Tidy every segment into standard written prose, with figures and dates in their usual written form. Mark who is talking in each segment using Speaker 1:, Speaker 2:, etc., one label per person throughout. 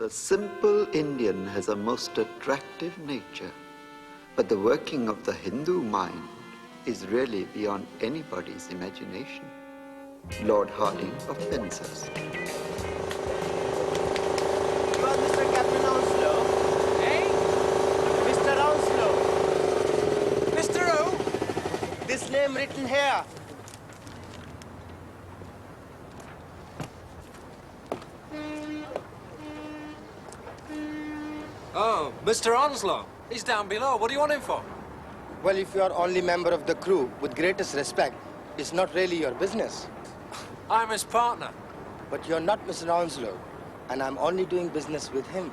Speaker 1: The simple Indian has a most attractive nature, but the working of the Hindu mind is really beyond anybody's imagination. Lord Harding of Penshurst.
Speaker 2: You are Mr. Captain Onslow? Eh? Mr. Onslow. Mr. O? This name written here.
Speaker 3: Oh, Mr. Onslow. He's down below. What do you want him for?
Speaker 2: Well, if you are only member of the crew, with greatest respect, it's not really your business.
Speaker 3: I'm his partner.
Speaker 2: But you're not Mr. Onslow, and I'm only doing business with him.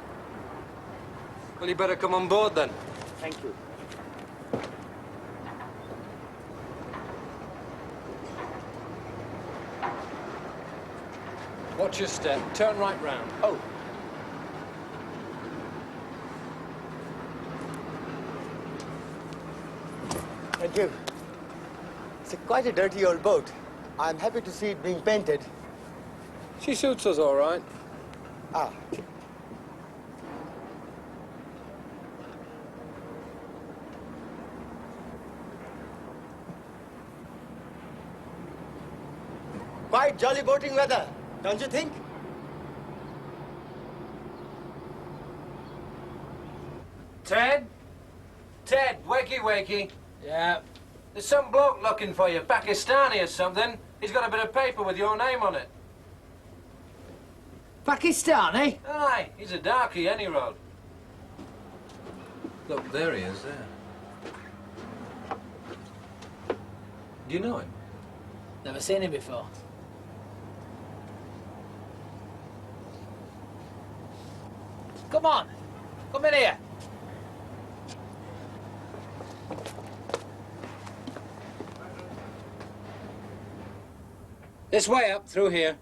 Speaker 3: Well, you better come on board then.
Speaker 2: Thank you.
Speaker 3: Watch your step. Turn right round.
Speaker 2: Oh. Thank you. It's quite a dirty old boat. I'm happy to see it being painted.
Speaker 3: She suits us all right.
Speaker 2: Ah. Quite jolly boating weather, don't you think?
Speaker 3: Ted? Ted, wakey, wakey. Yeah. There's some bloke looking for you, Pakistani or something. He's got a bit of paper with your name on it.
Speaker 4: Pakistani?
Speaker 3: Aye, he's a darkie, any road. Look, there he is, there. Do you know him?
Speaker 4: Never seen him before. Come on, come in here.
Speaker 3: This way up, through here.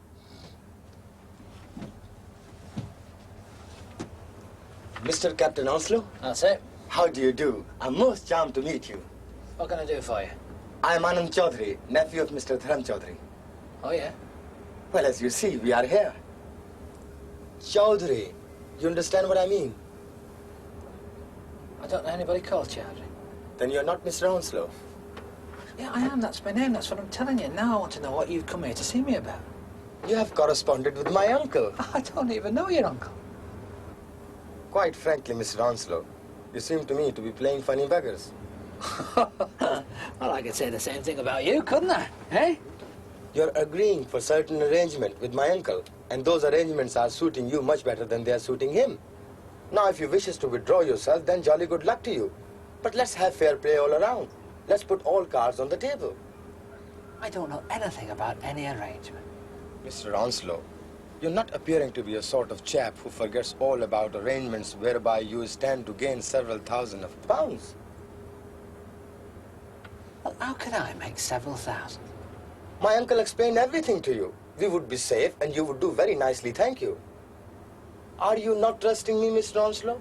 Speaker 2: Mr. Captain Onslow,
Speaker 4: That's it.
Speaker 2: how do you do? I'm most charmed to meet you.
Speaker 4: What can I do for you?
Speaker 2: I'm Anand Chaudhary, nephew of Mr. Dharam Chaudhary.
Speaker 4: Oh, yeah?
Speaker 2: Well, as you see, we are here. Chaudhary, you understand what I mean?
Speaker 4: I don't know anybody called Chowdhury.
Speaker 2: Then you're not Mr. Onslow.
Speaker 4: Yeah, I am. That's my name. That's what I'm telling you. Now I want to know what you've come here to see me about.
Speaker 2: You have corresponded with my uncle.
Speaker 4: I don't even know your uncle.
Speaker 2: Quite frankly, Mr. Onslow, you seem to me to be playing funny beggars.
Speaker 4: Well, I could say the same thing about you, couldn't I? Eh?
Speaker 2: You're agreeing for certain arrangement with my uncle, and those arrangements are suiting you much better than they are suiting him. Now, if you wishes to withdraw yourself, then jolly good luck to you. But let's have fair play all around. Let's put all cards on the table.
Speaker 4: I don't know anything about any arrangement.
Speaker 2: Mr. Onslow, you're not appearing to be a sort of chap who forgets all about arrangements whereby you stand to gain several thousand of pounds.
Speaker 4: Well, how could I make several thousand?
Speaker 2: My uncle explained everything to you. We would be safe and you would do very nicely, thank you. Are you not trusting me, Mr. Onslow?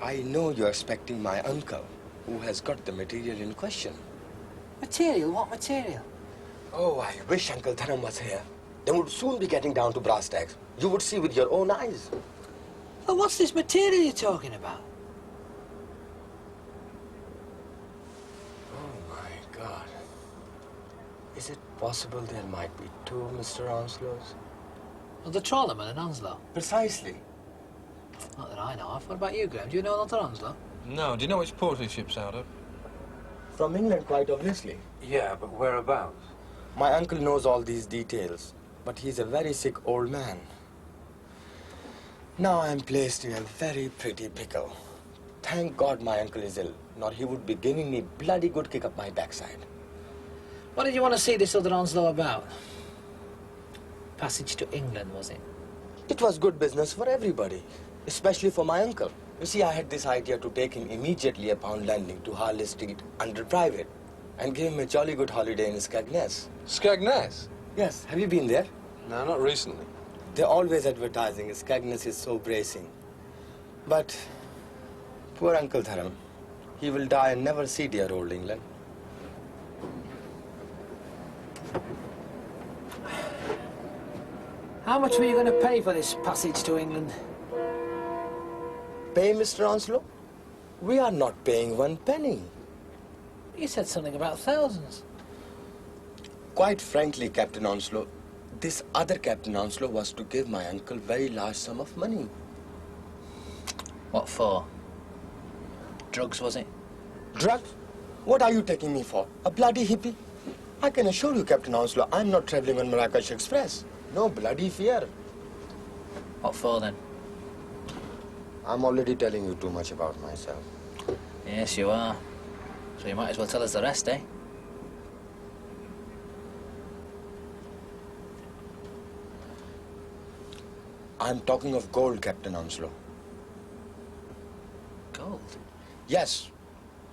Speaker 2: I know you're expecting my uncle, who has got the material in question.
Speaker 4: Material? What material?
Speaker 2: Oh, I wish Uncle Dharam was here. Then we'd soon be getting down to brass tacks. You would see with your own eyes.
Speaker 4: Well, what's this material you're talking about?
Speaker 2: Oh, my God. Is it possible there might be two Mr. Onslows?
Speaker 4: Well, the trawlerman and Onslow.
Speaker 2: Precisely.
Speaker 4: Not that I know of. What about you, Graham? Do you know another Onslow?
Speaker 3: No, do you know which port his ship's out of?
Speaker 2: From England, quite obviously.
Speaker 3: Yeah, but whereabouts?
Speaker 2: My uncle knows all these details, but he's a very sick old man. Now I'm placed in a very pretty pickle. Thank God my uncle is ill, nor he would be giving me bloody good kick up my backside.
Speaker 4: What did you want to see this other Onslow about? Passage to England, was it?
Speaker 2: It was good business for everybody, especially for my uncle. You see, I had this idea to take him immediately upon landing to Harley Street under private and give him a jolly good holiday in Skegness.
Speaker 3: Skegness?
Speaker 2: Yes, have you been there?
Speaker 3: No, not recently.
Speaker 2: They're always advertising Skegness is so bracing. But poor Uncle Dharam, he will die and never see dear old England.
Speaker 4: How much were you going to pay for this passage to England?
Speaker 2: Pay, Mr. Onslow? We are not paying one penny.
Speaker 4: You said something about thousands.
Speaker 2: Quite frankly, Captain Onslow, this other Captain Onslow was to give my uncle very large sum of money.
Speaker 4: What for? Drugs, was it?
Speaker 2: Drugs? What are you taking me for? A bloody hippie? I can assure you, Captain Onslow, I'm not traveling on Marrakesh Express. No bloody fear.
Speaker 4: What for, then?
Speaker 2: I'm already telling you too much about myself.
Speaker 4: Yes, you are. So you might as well tell us the rest, eh?
Speaker 2: I'm talking of gold, Captain Onslow.
Speaker 4: Gold?
Speaker 2: Yes.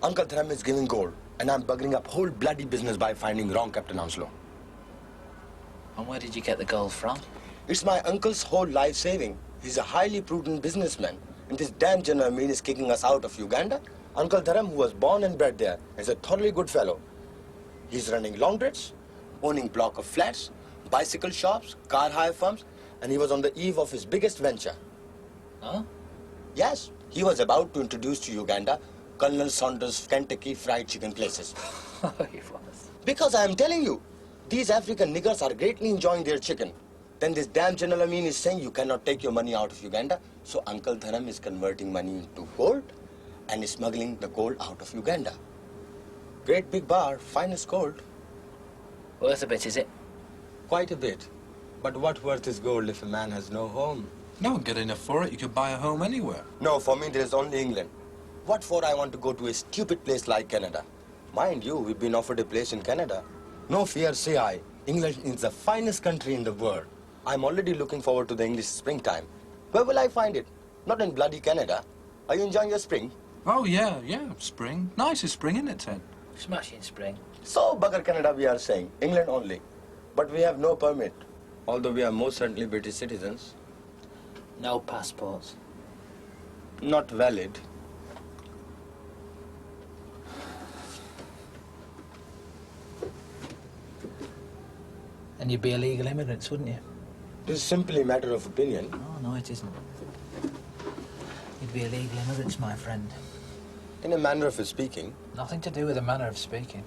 Speaker 2: Uncle Thram is giving gold, and I'm bugging up whole bloody business by finding wrong, Captain Onslow.
Speaker 4: And where did you get the gold from?
Speaker 2: It's my uncle's whole life saving. He's a highly prudent businessman, and this damn General Amin is kicking us out of Uganda. Uncle Dharam, who was born and bred there, is a thoroughly good fellow. He's running laundrettes, owning block of flats, bicycle shops, car hire firms, and he was on the eve of his biggest venture.
Speaker 4: Huh?
Speaker 2: Yes, he was about to introduce to Uganda Colonel Saunders' Kentucky Fried Chicken places.
Speaker 4: He was.
Speaker 2: Because I am telling you, these African niggers are greatly enjoying their chicken. Then this damn General Amin is saying you cannot take your money out of Uganda, so Uncle Dharam is converting money into gold and is smuggling the gold out of Uganda. Great big bar, finest gold.
Speaker 4: Worth a bit, is it?
Speaker 2: Quite a bit. But what worth is gold if a man has no home?
Speaker 5: No, get enough for it. You could buy a home anywhere.
Speaker 2: No, for me there is only England. What for I want to go to a stupid place like Canada? Mind you, we've been offered a place in Canada. No fear, say I. England is the finest country in the world. I'm already looking forward to the English springtime. Where will I find it? Not in bloody Canada. Are you enjoying your spring?
Speaker 5: Oh, yeah, spring. Nice is spring, isn't it, Ted?
Speaker 4: Smashing spring.
Speaker 2: So, bugger Canada we are saying. England only. But we have no permit. Although we are most certainly British citizens.
Speaker 4: No passports.
Speaker 2: Not valid.
Speaker 4: And you'd be illegal immigrants, wouldn't you?
Speaker 2: This is simply a matter of opinion.
Speaker 4: Oh, no, it isn't. You'd be illegal immigrants, my friend.
Speaker 2: In a manner of speaking.
Speaker 4: Nothing to do with the manner of speaking.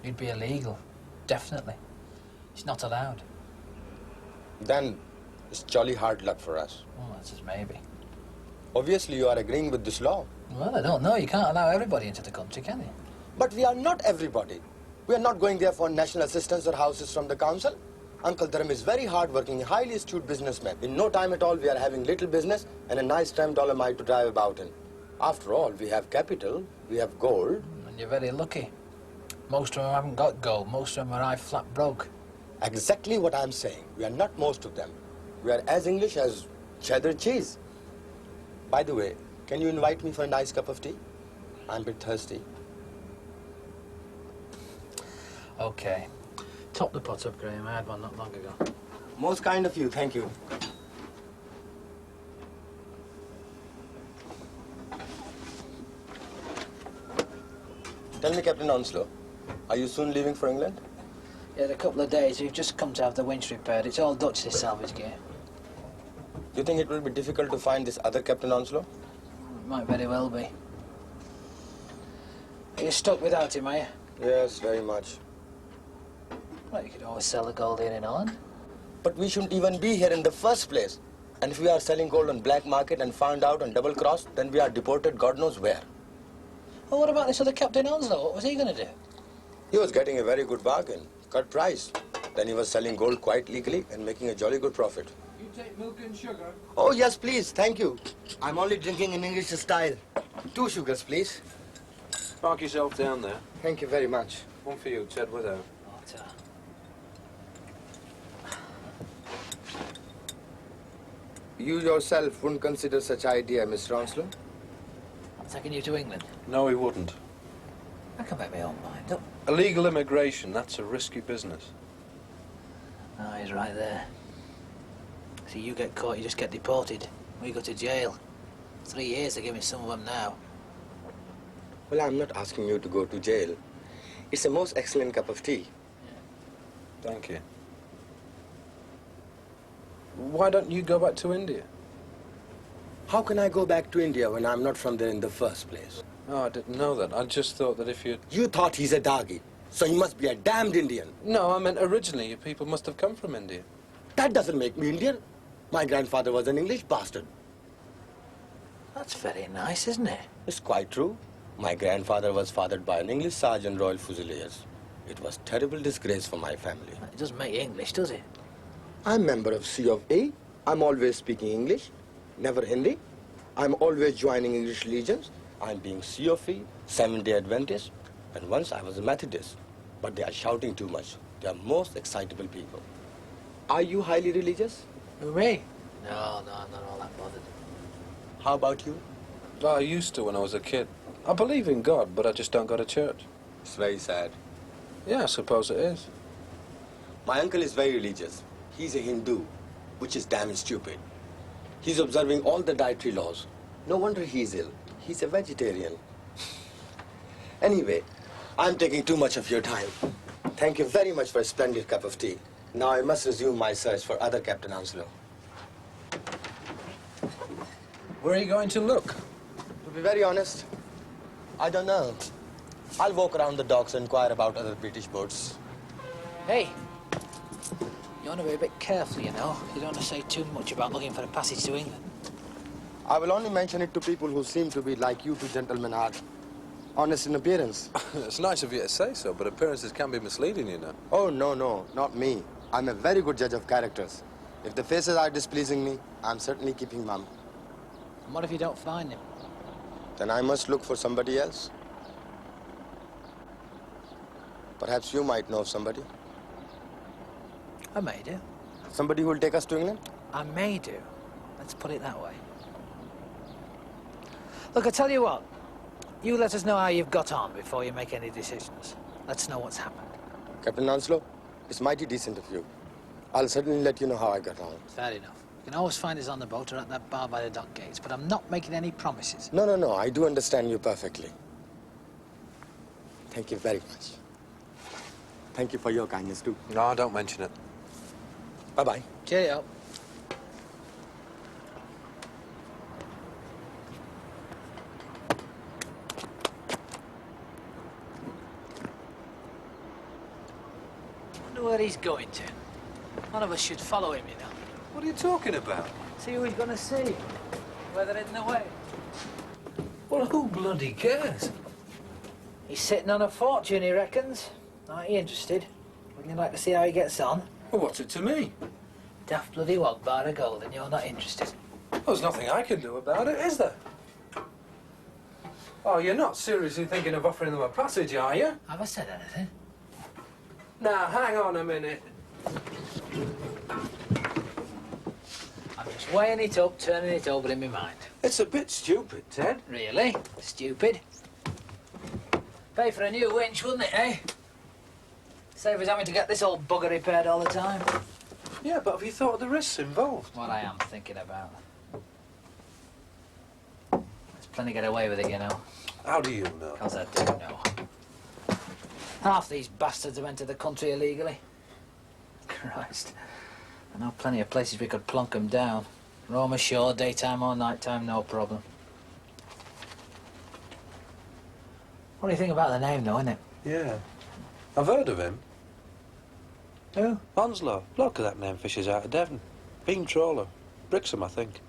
Speaker 4: You'd be illegal. Definitely. It's not allowed.
Speaker 2: Then it's jolly hard luck for us.
Speaker 4: Oh, that's just maybe.
Speaker 2: Obviously, you are agreeing with this law.
Speaker 4: Well, I don't know. You can't allow everybody into the country, can you?
Speaker 2: But we are not everybody. We are not going there for national assistance or houses from the council. Uncle Dharam is very hard-working, highly astute businessman. In no time at all, we are having little business and a nice tram Dolomite to drive about in. After all, we have capital, we have gold.
Speaker 4: And you're very lucky. Most of them haven't got gold. Most of them are flat broke.
Speaker 2: Exactly what I'm saying. We are not most of them. We are as English as cheddar cheese. By the way, can you invite me for a nice cup of tea? I'm a bit thirsty.
Speaker 4: Okay. Top the pot up, Graham. I had one not long ago.
Speaker 2: Most kind of you, thank you. Tell me, Captain Onslow, are you soon leaving for England?
Speaker 4: Yeah, in a couple of days. We've just come to have the winch repaired. It's all Dutch, this salvage gear.
Speaker 2: Do you think it will be difficult to find this other Captain Onslow?
Speaker 4: It might very well be. Are you stuck without him, are you?
Speaker 2: Yes, very much.
Speaker 4: Well, you could always sell the gold here in Holland.
Speaker 2: But we shouldn't even be here in the first place. And if we are selling gold on black market and found out on double cross, then we are deported God knows where.
Speaker 4: Well, what about this other Captain Onslow? What was he going to do?
Speaker 2: He was getting a very good bargain, cut price. Then he was selling gold quite legally and making a jolly good profit.
Speaker 3: You take milk and sugar?
Speaker 2: Oh, yes, please, thank you. I'm only drinking in English style. 2 sugars, please.
Speaker 3: Park yourself down there.
Speaker 2: Thank you very much.
Speaker 3: One for you, Ted, without.
Speaker 2: You yourself wouldn't consider such idea, Mr. Onslow?
Speaker 4: I'm taking you to England.
Speaker 3: No, he wouldn't.
Speaker 4: I can make my own mind up.
Speaker 3: Illegal immigration, that's a risky business.
Speaker 4: Oh, he's right there. See, you get caught, you just get deported. We go to jail. 3 years, they're giving some of them now.
Speaker 2: Well, I'm not asking you to go to jail. It's a most excellent cup of tea.
Speaker 3: Thank you.
Speaker 5: Why don't you go back to India?
Speaker 2: How can I go back to India when I'm not from there in the first place?
Speaker 5: Oh, I didn't know that. I just thought that if you...
Speaker 2: You thought he's a doggy, so he must be a damned Indian.
Speaker 5: No, I meant originally you people must have come from India.
Speaker 2: That doesn't make me Indian. My grandfather was an English bastard.
Speaker 4: That's very nice, isn't it?
Speaker 2: It's quite true. My grandfather was fathered by an English sergeant Royal Fusiliers. It was terrible disgrace for my family.
Speaker 4: It doesn't make you English, does it?
Speaker 2: I'm member of C of A. I'm always speaking English, never Hindi. I'm always joining English legions. I'm being C of E, Seventh-day Adventist, and once I was a Methodist. But they are shouting too much. They are most excitable people. Are you highly religious?
Speaker 4: Who, me? No, I'm not all that bothered.
Speaker 2: How about you?
Speaker 5: I used to when I was a kid. I believe in God, but I just don't go to church.
Speaker 2: It's very sad.
Speaker 5: Yeah, I suppose it is.
Speaker 2: My uncle is very religious. He's a Hindu, which is damn stupid. He's observing all the dietary laws. No wonder he's ill. He's a vegetarian. Anyway, I'm taking too much of your time. Thank you very much for a splendid cup of tea. Now I must resume my search for other Captain Onslow.
Speaker 5: Where are you going to look?
Speaker 2: To be very honest, I don't know. I'll walk around the docks and inquire about other British boats.
Speaker 4: Hey, you want to be a bit careful, you know. You don't want to say too much about looking for a passage to England.
Speaker 2: I will only mention it to people who seem to be like you two gentlemen are. Honest in appearance.
Speaker 5: It's nice of you to say so, but appearances can be misleading, you know.
Speaker 2: Oh, no, not me. I'm a very good judge of characters. If the faces are displeasing me, I'm certainly keeping mum.
Speaker 4: And what if you don't find him?
Speaker 2: Then I must look for somebody else. Perhaps you might know of somebody.
Speaker 4: I may do.
Speaker 2: Somebody who will take us to England?
Speaker 4: I may do. Let's put it that way. Look, I tell you what. You let us know how you've got on before you make any decisions. Let's know what's happened.
Speaker 2: Captain Onslow, it's mighty decent of you. I'll certainly let you know how I got on.
Speaker 4: Fair enough. You can always find us on the boat or at that bar by the dock gates, but I'm not making any promises.
Speaker 2: No, I do understand you perfectly. Thank you very much. Thank you for your kindness, too.
Speaker 5: No, don't mention it.
Speaker 2: Bye-bye.
Speaker 4: Cheerio. Wonder where he's going to. One of us should follow him, you know.
Speaker 5: What are you talking about?
Speaker 4: See who he's going to see. Where they're in the way.
Speaker 5: Well, who bloody cares?
Speaker 4: He's sitting on a fortune, he reckons. Aren't you interested? Wouldn't you like to see how he gets on?
Speaker 5: Well, what's it to me?
Speaker 4: Daft bloody wog bar of gold, and you're not interested.
Speaker 5: There's nothing I can do about it, is there? Oh, you're not seriously thinking of offering them a passage, are you?
Speaker 4: Have I said anything?
Speaker 5: Now, hang on a minute.
Speaker 4: I'm just weighing it up, turning it over in my mind.
Speaker 5: It's a bit stupid, Ted.
Speaker 4: Really? Stupid? Pay for a new winch, wouldn't it, eh? Save us having to get this old bugger repaired all the time.
Speaker 5: Yeah, but have you thought of the risks involved?
Speaker 4: What I am thinking about. There's plenty to get away with it, you know.
Speaker 5: How do you know?
Speaker 4: Because I do know. Half these bastards have entered the country illegally. Christ. I know plenty of places we could plonk them down. Roam ashore, daytime or nighttime, no problem. What do you think about the name, though, innit?
Speaker 5: Yeah. I've heard of him.
Speaker 4: Who?
Speaker 5: Onslow. Bloke of that name fishes out of Devon. Beam trawler. Brixham, I think.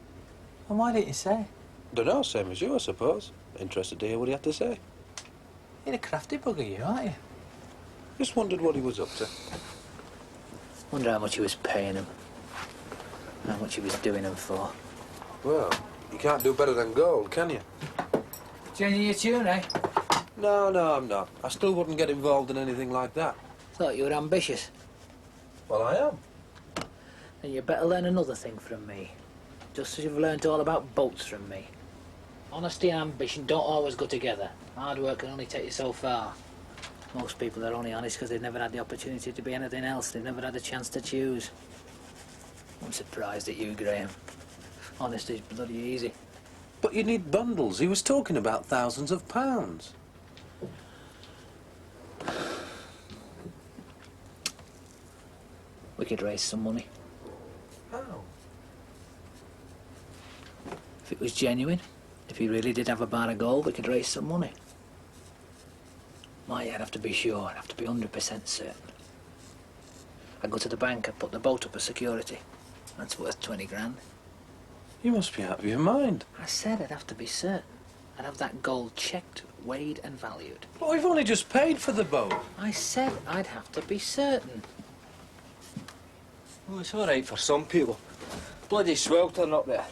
Speaker 4: And why didn't you say?
Speaker 5: Dunno, same as you, I suppose. Interested to hear what he had to say.
Speaker 4: You're a crafty bugger, you, aren't you?
Speaker 5: Just wondered what he was up to.
Speaker 4: Wonder how much he was paying him. How much he was doing them for.
Speaker 5: Well, you can't do better than gold, can you?
Speaker 4: Changing your tune, eh?
Speaker 5: No, I'm not. I still wouldn't get involved in anything like that.
Speaker 4: Thought you were ambitious.
Speaker 5: Well, I am.
Speaker 4: Then you better learn another thing from me. Just as you've learnt all about boats from me. Honesty and ambition don't always go together. Hard work can only take you so far. Most people are only honest because they've never had the opportunity to be anything else. They've never had a chance to choose. I'm surprised at you, Graham. Honesty's bloody easy.
Speaker 5: But you need bundles. He was talking about thousands of pounds.
Speaker 4: We could raise some money.
Speaker 5: How?
Speaker 4: If it was genuine, if he really did have a bar of gold, we could raise some money. I'd have to be sure, I'd have to be 100% certain. I'd go to the bank and put the boat up as security. That's worth 20 grand.
Speaker 5: You must be out of your mind.
Speaker 4: I said I'd have to be certain. I'd have that gold checked, weighed and valued.
Speaker 5: But we've only just paid for the boat.
Speaker 4: I said I'd have to be certain.
Speaker 6: Well, it's all right for some people. Bloody sweltering up there.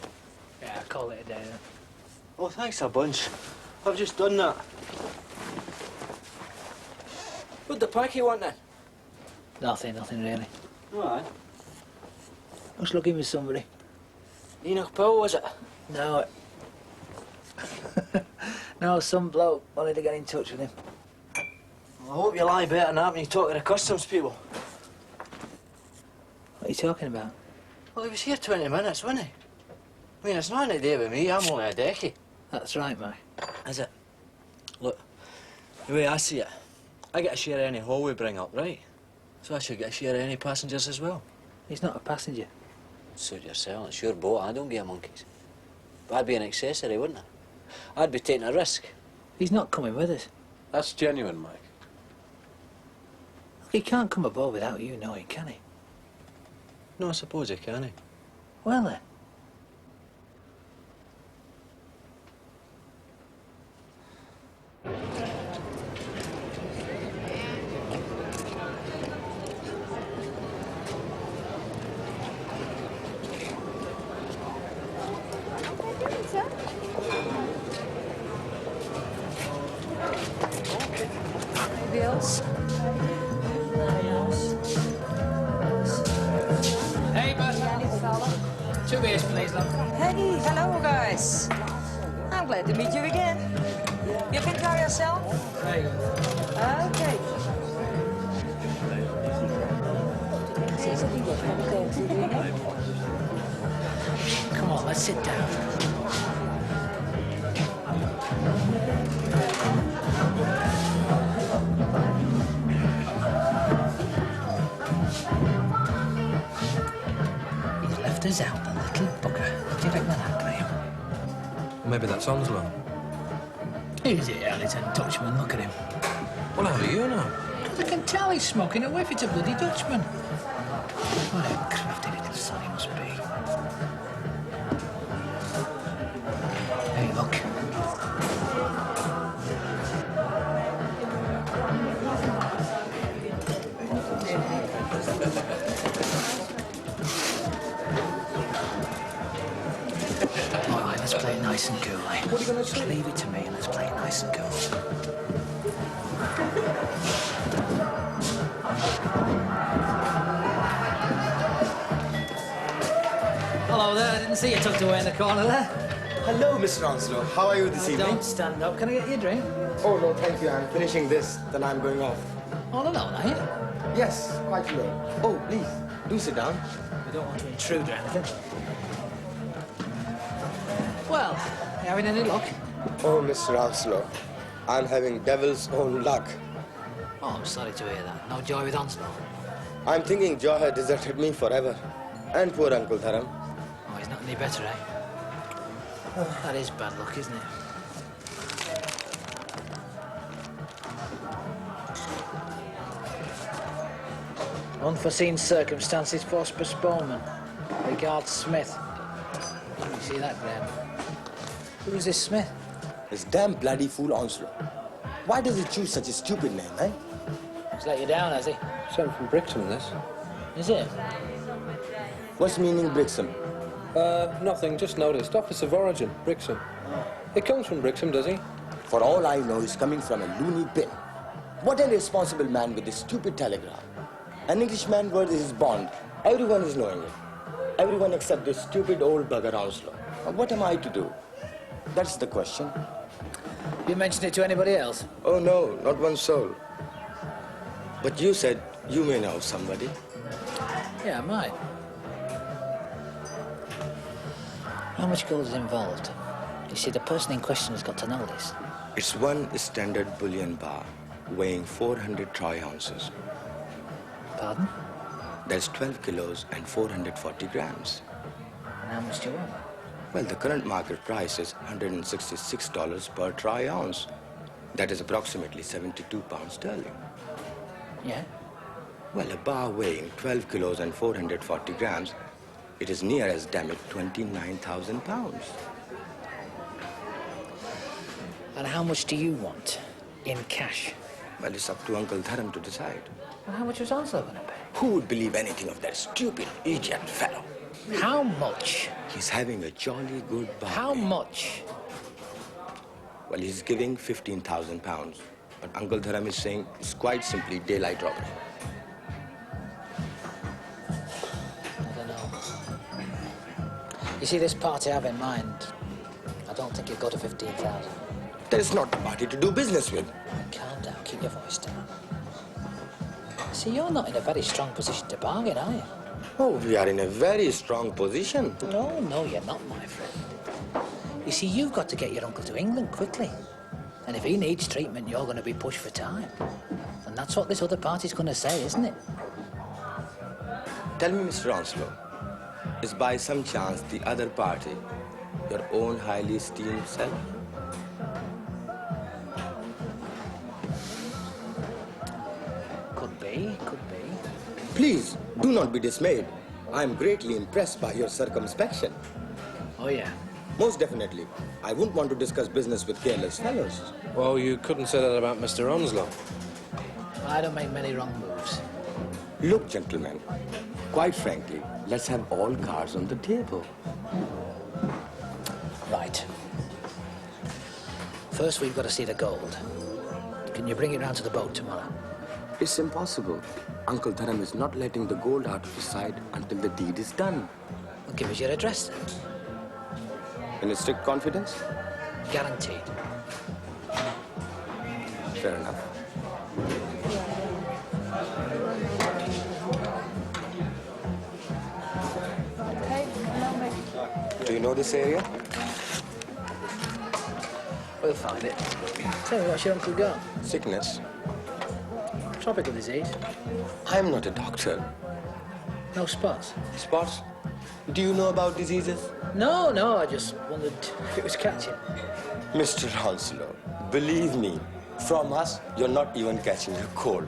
Speaker 4: Yeah, I'll call it a day then.
Speaker 6: Oh, thanks a bunch. I've just done that. What'd the packy want then?
Speaker 4: Nothing really.
Speaker 6: All right.
Speaker 4: I was looking for somebody.
Speaker 6: Enoch Powell, was it?
Speaker 4: No. No, some bloke wanted to get in touch with him.
Speaker 6: Well, I hope you lie better than that when you talk to the customs people.
Speaker 4: What are you talking about?
Speaker 6: Well, he was here 20 minutes, wasn't he? I mean, it's nothing to do with me. I'm only a decky.
Speaker 4: That's right, mate.
Speaker 6: Is it? Look, the way I see it, I get a share of any haul we bring up, right? So I should get a share of any passengers as well.
Speaker 4: He's not a passenger.
Speaker 6: Suit yourself. It's your boat. I don't give monkeys. But I'd be an accessory, wouldn't I? I'd be taking a risk.
Speaker 4: He's not coming with us.
Speaker 5: That's genuine, Mike.
Speaker 4: Look, he can't come aboard without you knowing, can he?
Speaker 6: No, I suppose he can, eh?
Speaker 4: Well then.
Speaker 7: Bills.
Speaker 4: Hey, bud. Two beers, please, love.
Speaker 7: Hey, hello, guys. I'm glad to meet you again. You can try yourself?
Speaker 4: Hey.
Speaker 7: Okay.
Speaker 4: Come on, let's sit down. He's left us out, the little bugger. What do you reckon of that, Graham?
Speaker 5: Maybe that's Onslow.
Speaker 4: Who's it, Ellington Dutchman? Look at him.
Speaker 5: Well, how do you know?
Speaker 4: I can tell he's smoking a whiff. It's a bloody Dutchman. What a crafty little son he must be. Hey, look. All right, let's play it nice and cool, eh? What are you going to do? Leave it to me and let's play it nice and cool. Hello there, I didn't see you tucked away in the corner there.
Speaker 2: Hello, Mr. Onslow. How are you this evening?
Speaker 4: Don't stand up. Can I get you a drink?
Speaker 2: Oh, no, thank you. I'm finishing this, then I'm going off.
Speaker 4: All alone, are you?
Speaker 2: Yes, quite alone. Oh, please, do sit down.
Speaker 4: We don't want to intrude or anything. Well, you having any luck?
Speaker 2: Oh, Mr. Onslow, I'm having devil's own luck.
Speaker 4: Oh, I'm sorry to hear that. No joy with Onslow.
Speaker 2: I'm thinking Joe had deserted me forever. And poor Uncle Dharam.
Speaker 4: Oh, he's not any better, eh? That is bad luck, isn't it? Unforeseen circumstances force postponement. Regards Smith. You see that, Graham? Who's this Smith?
Speaker 2: This damn bloody fool Onslow. Why does he choose such a stupid name, eh?
Speaker 4: He's let you down, has he?
Speaker 5: Sent from Brixham, this.
Speaker 4: Is it?
Speaker 2: What's meaning Brixham?
Speaker 5: Nothing, just noticed. Office of origin, Brixham. He comes from Brixham, does he?
Speaker 2: For all I know, he's coming from a loony bin. What an irresponsible man with a stupid telegram. An Englishman worth his bond. Everyone is knowing it. Everyone except this stupid old bugger Onslow. Now, what am I to do? That's the question.
Speaker 4: You mentioned it to anybody else?
Speaker 2: Oh, no, not one soul. But you said you may know somebody.
Speaker 4: Yeah, I might. How much gold is involved? You see, the person in question has got to know this.
Speaker 2: It's one standard bullion bar weighing 400 troy ounces.
Speaker 4: Pardon?
Speaker 2: That's 12 kilos and 440 grams.
Speaker 4: And how much do you want?
Speaker 2: Well, the current market price is $166 per troy ounce. That is approximately 72 pounds sterling.
Speaker 4: Yeah?
Speaker 2: Well, a bar weighing 12 kilos and 440 grams, it is near as damn it 29,000 pounds.
Speaker 4: And how much do you want in cash?
Speaker 2: Well, it's up to Uncle Dharam to decide.
Speaker 4: Well, how much was Onslow going to pay?
Speaker 2: Who would believe anything of that stupid idiot fellow?
Speaker 4: How much?
Speaker 2: He's having a jolly good bar.
Speaker 4: How much?
Speaker 2: Well, he's giving 15,000 pounds. But Uncle Dharam is saying it's quite simply daylight robbery.
Speaker 4: I don't know. You see, this party I have in mind, I don't think you'll go to 15,000.
Speaker 2: That is not the party to do business with.
Speaker 4: Calm down, keep your voice down. See, you're not in a very strong position to bargain, are you?
Speaker 2: Oh, we are in a very strong position.
Speaker 4: No, you're not, my friend. You see, you've got to get your uncle to England quickly. And if he needs treatment, you're going to be pushed for time. And that's what this other party's going to say, isn't it?
Speaker 2: Tell me, Mr. Onslow, is by some chance the other party your own highly esteemed self?
Speaker 4: Could be.
Speaker 2: Please, do not be dismayed. I am greatly impressed by your circumspection.
Speaker 4: Oh, yeah.
Speaker 2: Most definitely. I wouldn't want to discuss business with careless fellows.
Speaker 5: Well, you couldn't say that about Mr. Onslow.
Speaker 4: I don't make many wrong moves.
Speaker 2: Look, gentlemen, quite frankly, let's have all cards on the table.
Speaker 4: Right. First, we've got to see the gold. Can you bring it round to the boat tomorrow?
Speaker 2: It's impossible. Uncle Dharam is not letting the gold out of his sight until the deed is done.
Speaker 4: Well, give us your address then.
Speaker 2: In a strict confidence?
Speaker 4: Guaranteed.
Speaker 2: Fair enough. Do you know this area?
Speaker 4: We'll find it. Tell me, what's your uncle got?
Speaker 2: Sickness.
Speaker 4: Tropical disease?
Speaker 2: I'm not a doctor.
Speaker 4: No spots?
Speaker 2: Spots? Do you know about diseases?
Speaker 4: No, I just wondered if it was catching.
Speaker 2: Mr. Onslow, believe me, from us, you're not even catching a cold.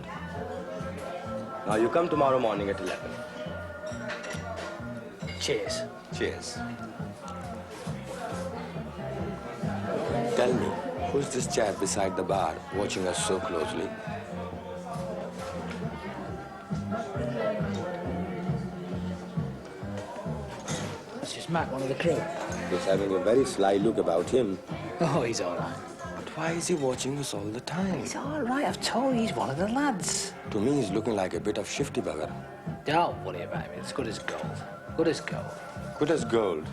Speaker 2: Now, you come tomorrow morning at 11.
Speaker 4: Cheers.
Speaker 2: Cheers. Tell me, who's this chap beside the bar watching us so closely?
Speaker 4: That's just Mac, one of the crew.
Speaker 2: He's having a very sly look about him.
Speaker 4: Oh, he's all right.
Speaker 2: But why is he watching us all the time?
Speaker 4: He's all right. I've told you he's one of the lads.
Speaker 2: To me, he's looking like a bit of shifty bugger.
Speaker 4: Don't worry about him. It's good as gold. Good as gold.
Speaker 2: Good as gold.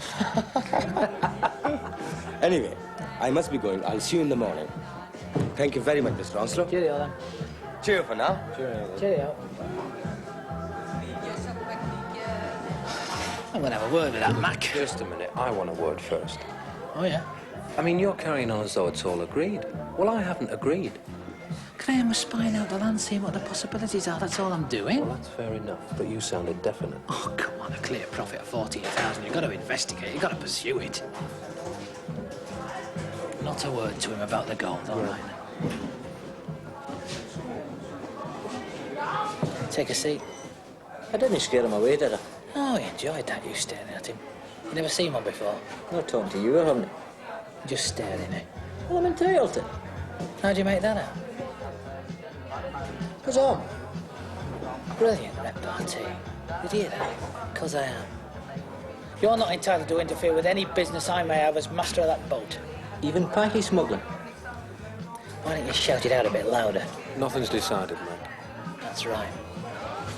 Speaker 2: Anyway, I must be going. I'll see you in the morning. Thank you very much, Mr. Onslow.
Speaker 4: Cheerio, then.
Speaker 2: Cheer for now.
Speaker 4: Cheerio. I'm going to have a word with that Mac.
Speaker 5: Just a minute, I want a word first.
Speaker 4: Oh, yeah?
Speaker 5: I mean, you're carrying on as though it's all agreed. Well, I haven't agreed.
Speaker 4: Graham was spying out the land, seeing what the possibilities are. That's all I'm doing.
Speaker 5: Well, that's fair enough, but you sounded definite.
Speaker 4: Oh, come on, a clear profit of 14,000. You've got to investigate. You've got to pursue it. Not a word to him about the gold, all right? Take a seat.
Speaker 6: I didn't scare him away, did I?
Speaker 4: Oh, he enjoyed that, you staring at him. You never seen one before?
Speaker 6: Not talking to you, haven't I?
Speaker 4: Just staring at him.
Speaker 6: Well, I'm entitled to.
Speaker 4: How'd you make that out?
Speaker 6: Cause I'm.
Speaker 4: Brilliant repartee. Did you hear that? 'Cause I am. You're not entitled to interfere with any business I may have as master of that boat.
Speaker 6: Even packy smuggling.
Speaker 4: Why don't you shout it out a bit louder?
Speaker 5: Nothing's decided, mate.
Speaker 4: That's right.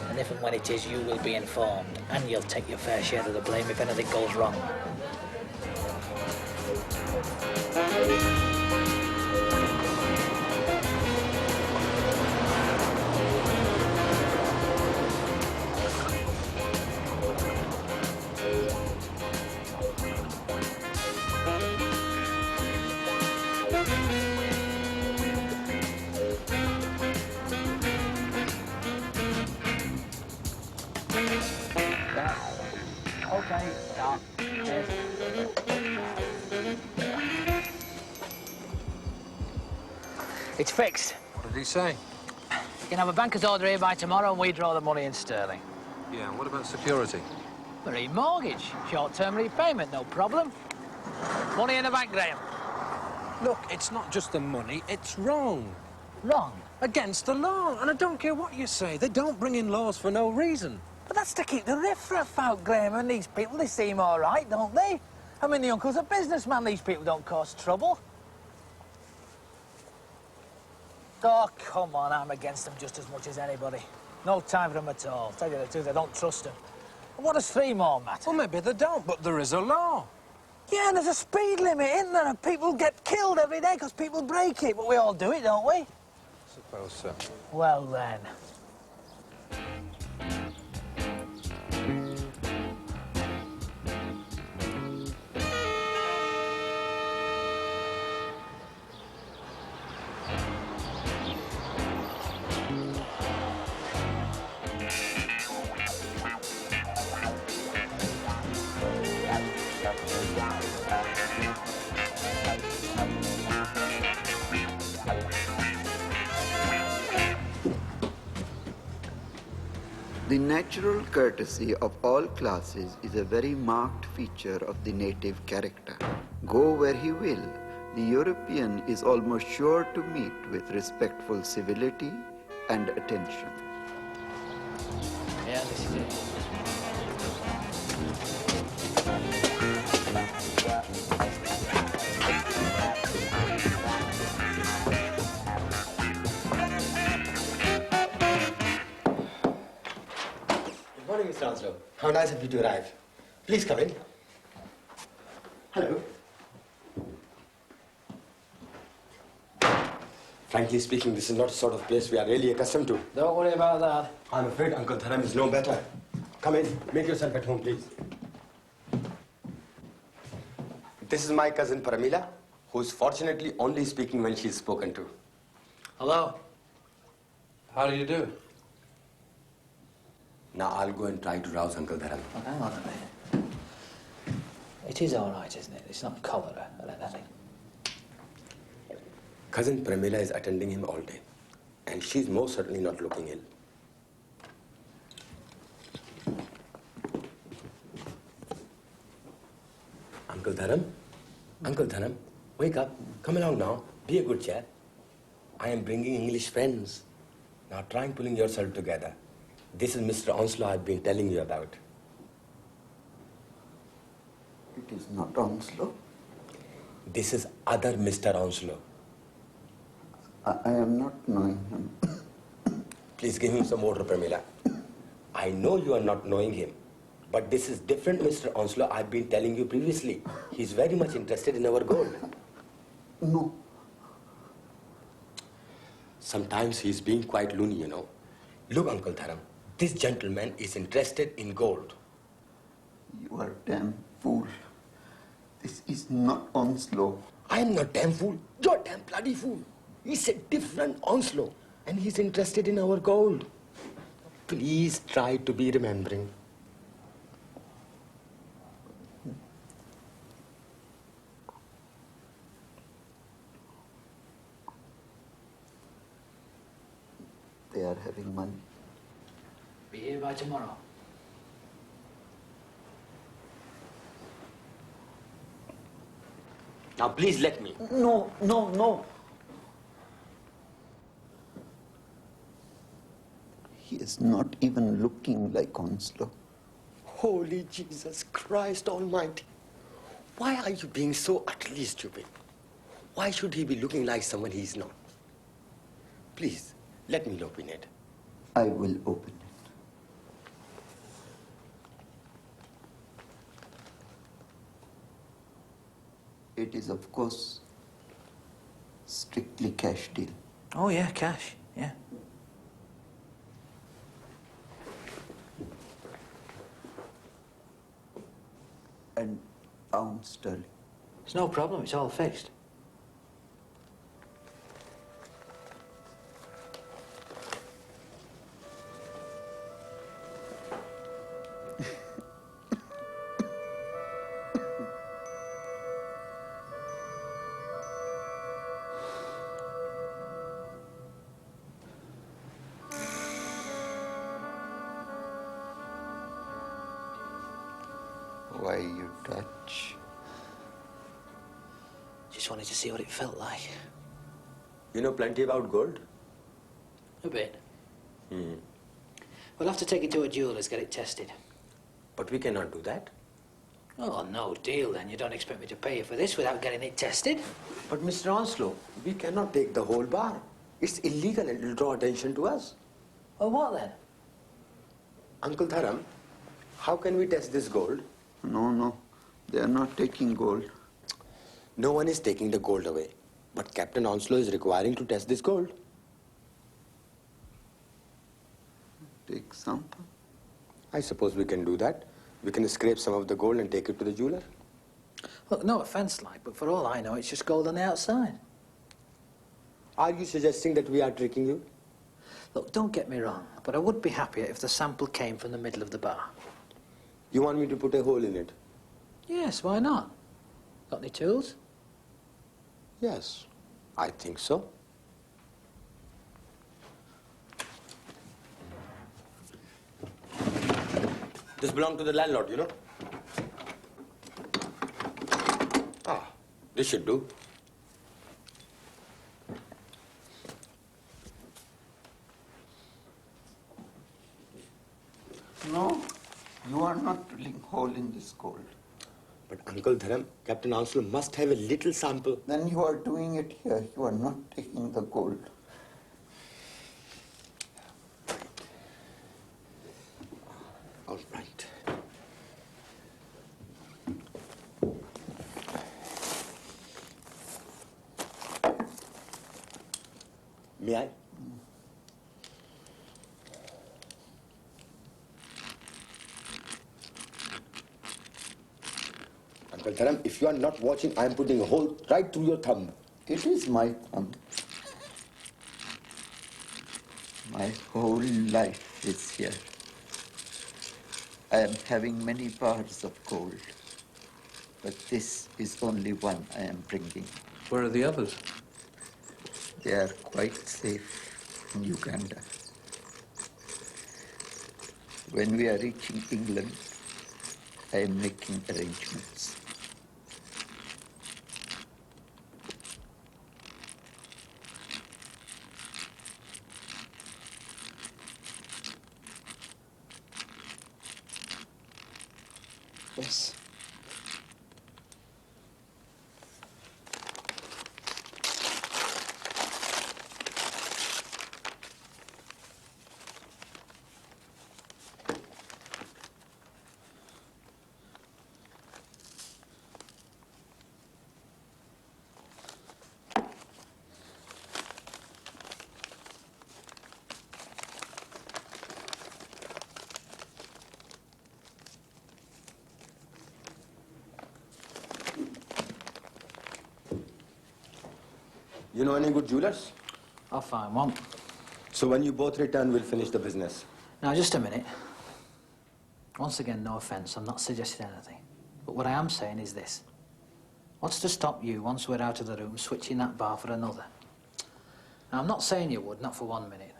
Speaker 4: And if and when it is, you will be informed. And you'll take your fair share of the blame if anything goes wrong. Okay, stop. It's fixed.
Speaker 5: What did he say?
Speaker 4: You can have a banker's order here by tomorrow and we draw the money in sterling.
Speaker 5: Yeah, and what about security?
Speaker 4: Marine mortgage. Short-term repayment, no problem. Money in the bank, Graham.
Speaker 5: Look, it's not just the money, it's wrong.
Speaker 4: Wrong.
Speaker 5: Against the law, and I don't care what you say. They don't bring in laws for no reason.
Speaker 4: But that's to keep the riff-raff out, Graham, and these people, they seem all right, don't they? I mean, the uncle's a businessman. These people don't cause trouble. Oh, come on, I'm against them just as much as anybody. No time for them at all. Tell you the truth, I don't trust them. What does 3 more matter?
Speaker 5: Well, maybe they don't, but there is a law.
Speaker 4: Yeah, and there's a speed limit, isn't there? And people get killed every day because people break it. But we all do it, don't we?
Speaker 5: Suppose so.
Speaker 4: Well, then.
Speaker 1: The natural courtesy of all classes is a very marked feature of the native character. Go where he will, the European is almost sure to meet with respectful civility and attention.
Speaker 4: Yeah, this is it.
Speaker 2: Good morning, Mr. Onslow. How nice of you to arrive. Please come in. Hello. Frankly speaking, this is not the sort of place we are really accustomed to.
Speaker 4: Don't worry about that.
Speaker 2: I'm afraid Uncle Dharam is no better. Come in. Make yourself at home, please. This is my cousin Paramila, who is fortunately only speaking when she is spoken to.
Speaker 4: Hello?
Speaker 5: How do you do?
Speaker 2: Now I'll go and try to rouse Uncle Dharam.
Speaker 4: Oh, hang on a minute. It is all right, isn't it? It's not cholera or anything.
Speaker 2: Cousin Pramila is attending him all day, and she's most certainly not looking ill. Uncle Dharam, wake up. Come along now. Be a good chap. I am bringing English friends. Now try and pulling yourself together. This is Mr. Onslow I've been telling you about.
Speaker 1: It is not Onslow.
Speaker 2: This is other Mr. Onslow.
Speaker 1: I am not knowing him.
Speaker 2: Please give him some water, Pramila. I know you are not knowing him, but this is different Mr. Onslow I've been telling you previously. He's very much interested in our gold.
Speaker 1: No.
Speaker 2: Sometimes he's being quite loony, you know. Look, Uncle Dharam, this gentleman is interested in gold.
Speaker 1: You are damn fool. This is not Onslow.
Speaker 2: I am not damn fool. You're damn bloody fool. He's a different Onslow, and he's interested in our gold. Please try to be remembering.
Speaker 1: They are having money.
Speaker 4: Be here by tomorrow.
Speaker 2: Now, please let me.
Speaker 1: No, no, no. He is not even looking like Onslow.
Speaker 2: Holy Jesus Christ Almighty. Why are you being so utterly stupid? Why should he be looking like someone he is not? Please, let me open it.
Speaker 1: I will open it. It is, of course, strictly cash deal.
Speaker 4: Oh, yeah, cash, yeah.
Speaker 1: And pound sterling.
Speaker 4: It's no problem, it's all fixed. just wanted to see what it felt like.
Speaker 2: You know plenty about gold?
Speaker 4: A bit.
Speaker 2: Hmm.
Speaker 4: We'll have to take it to a jeweller's, get it tested.
Speaker 2: But we cannot do that.
Speaker 4: Oh, no deal then. You don't expect me to pay you for this without getting it tested?
Speaker 2: But Mr. Onslow, we cannot take the whole bar. It's illegal and it will draw attention to us.
Speaker 4: Well, what then?
Speaker 2: Uncle Dharam, how can we test this gold?
Speaker 1: No. They are not taking gold.
Speaker 2: No one is taking the gold away. But Captain Onslow is requiring to test this gold.
Speaker 1: Take sample.
Speaker 2: I suppose we can do that. We can scrape some of the gold and take it to the jeweler.
Speaker 4: Look, no offence, but for all I know, it's just gold on the outside.
Speaker 2: Are you suggesting that we are tricking you?
Speaker 4: Look, don't get me wrong, but I would be happier if the sample came from the middle of the bar.
Speaker 2: You want me to put a hole in it?
Speaker 4: Yes, why not? Got any tools?
Speaker 2: Yes, I think so. This belongs to the landlord, you know? Ah, this should do.
Speaker 1: No, you are not drilling hole in this gold.
Speaker 2: But Uncle Dharam, Captain Onslow must have a little sample.
Speaker 1: Then you are doing it here. You are not taking the gold.
Speaker 2: All right. May I? Uncle Dharam, if you are not watching, I am putting a hole right through your thumb.
Speaker 1: It is my thumb. My whole life is here. I am having many bars of gold, but this is only one I am bringing.
Speaker 5: Where are the others?
Speaker 1: They are quite safe in Uganda. When we are reaching England, I am making arrangements.
Speaker 2: Yes. You know any good jewelers?
Speaker 4: I'll find one.
Speaker 2: So when you both return, we'll finish the business.
Speaker 4: Now, just a minute. Once again, no offence, I'm not suggesting anything. But what I am saying is this. What's to stop you, once we're out of the room, switching that bar for another? Now, I'm not saying you would, not for 1 minute.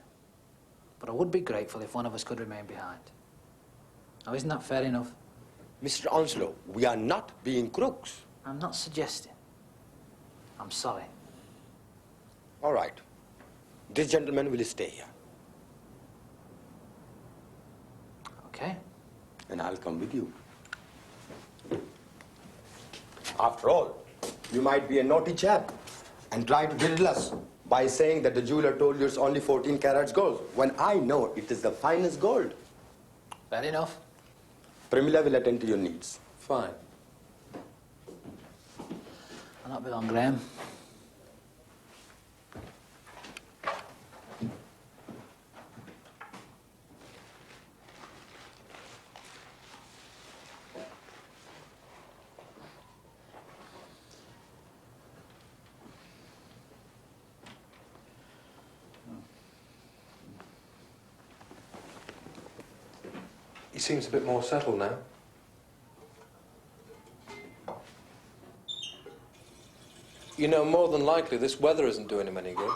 Speaker 4: But I would be grateful if one of us could remain behind. Now, isn't that fair enough?
Speaker 2: Mr. Onslow, we are not being crooks.
Speaker 4: I'm not suggesting. I'm sorry.
Speaker 2: All right. This gentleman will stay here.
Speaker 4: Okay.
Speaker 2: And I'll come with you. After all, you might be a naughty chap and try to riddle us by saying that the jeweler told you it's only 14 carats gold, when I know it is the finest gold.
Speaker 4: Fair enough.
Speaker 2: Pramila will attend to your needs.
Speaker 5: Fine.
Speaker 4: I'll not be long, Graham.
Speaker 5: He seems a bit more settled now. You know, more than likely, this weather isn't doing him any good.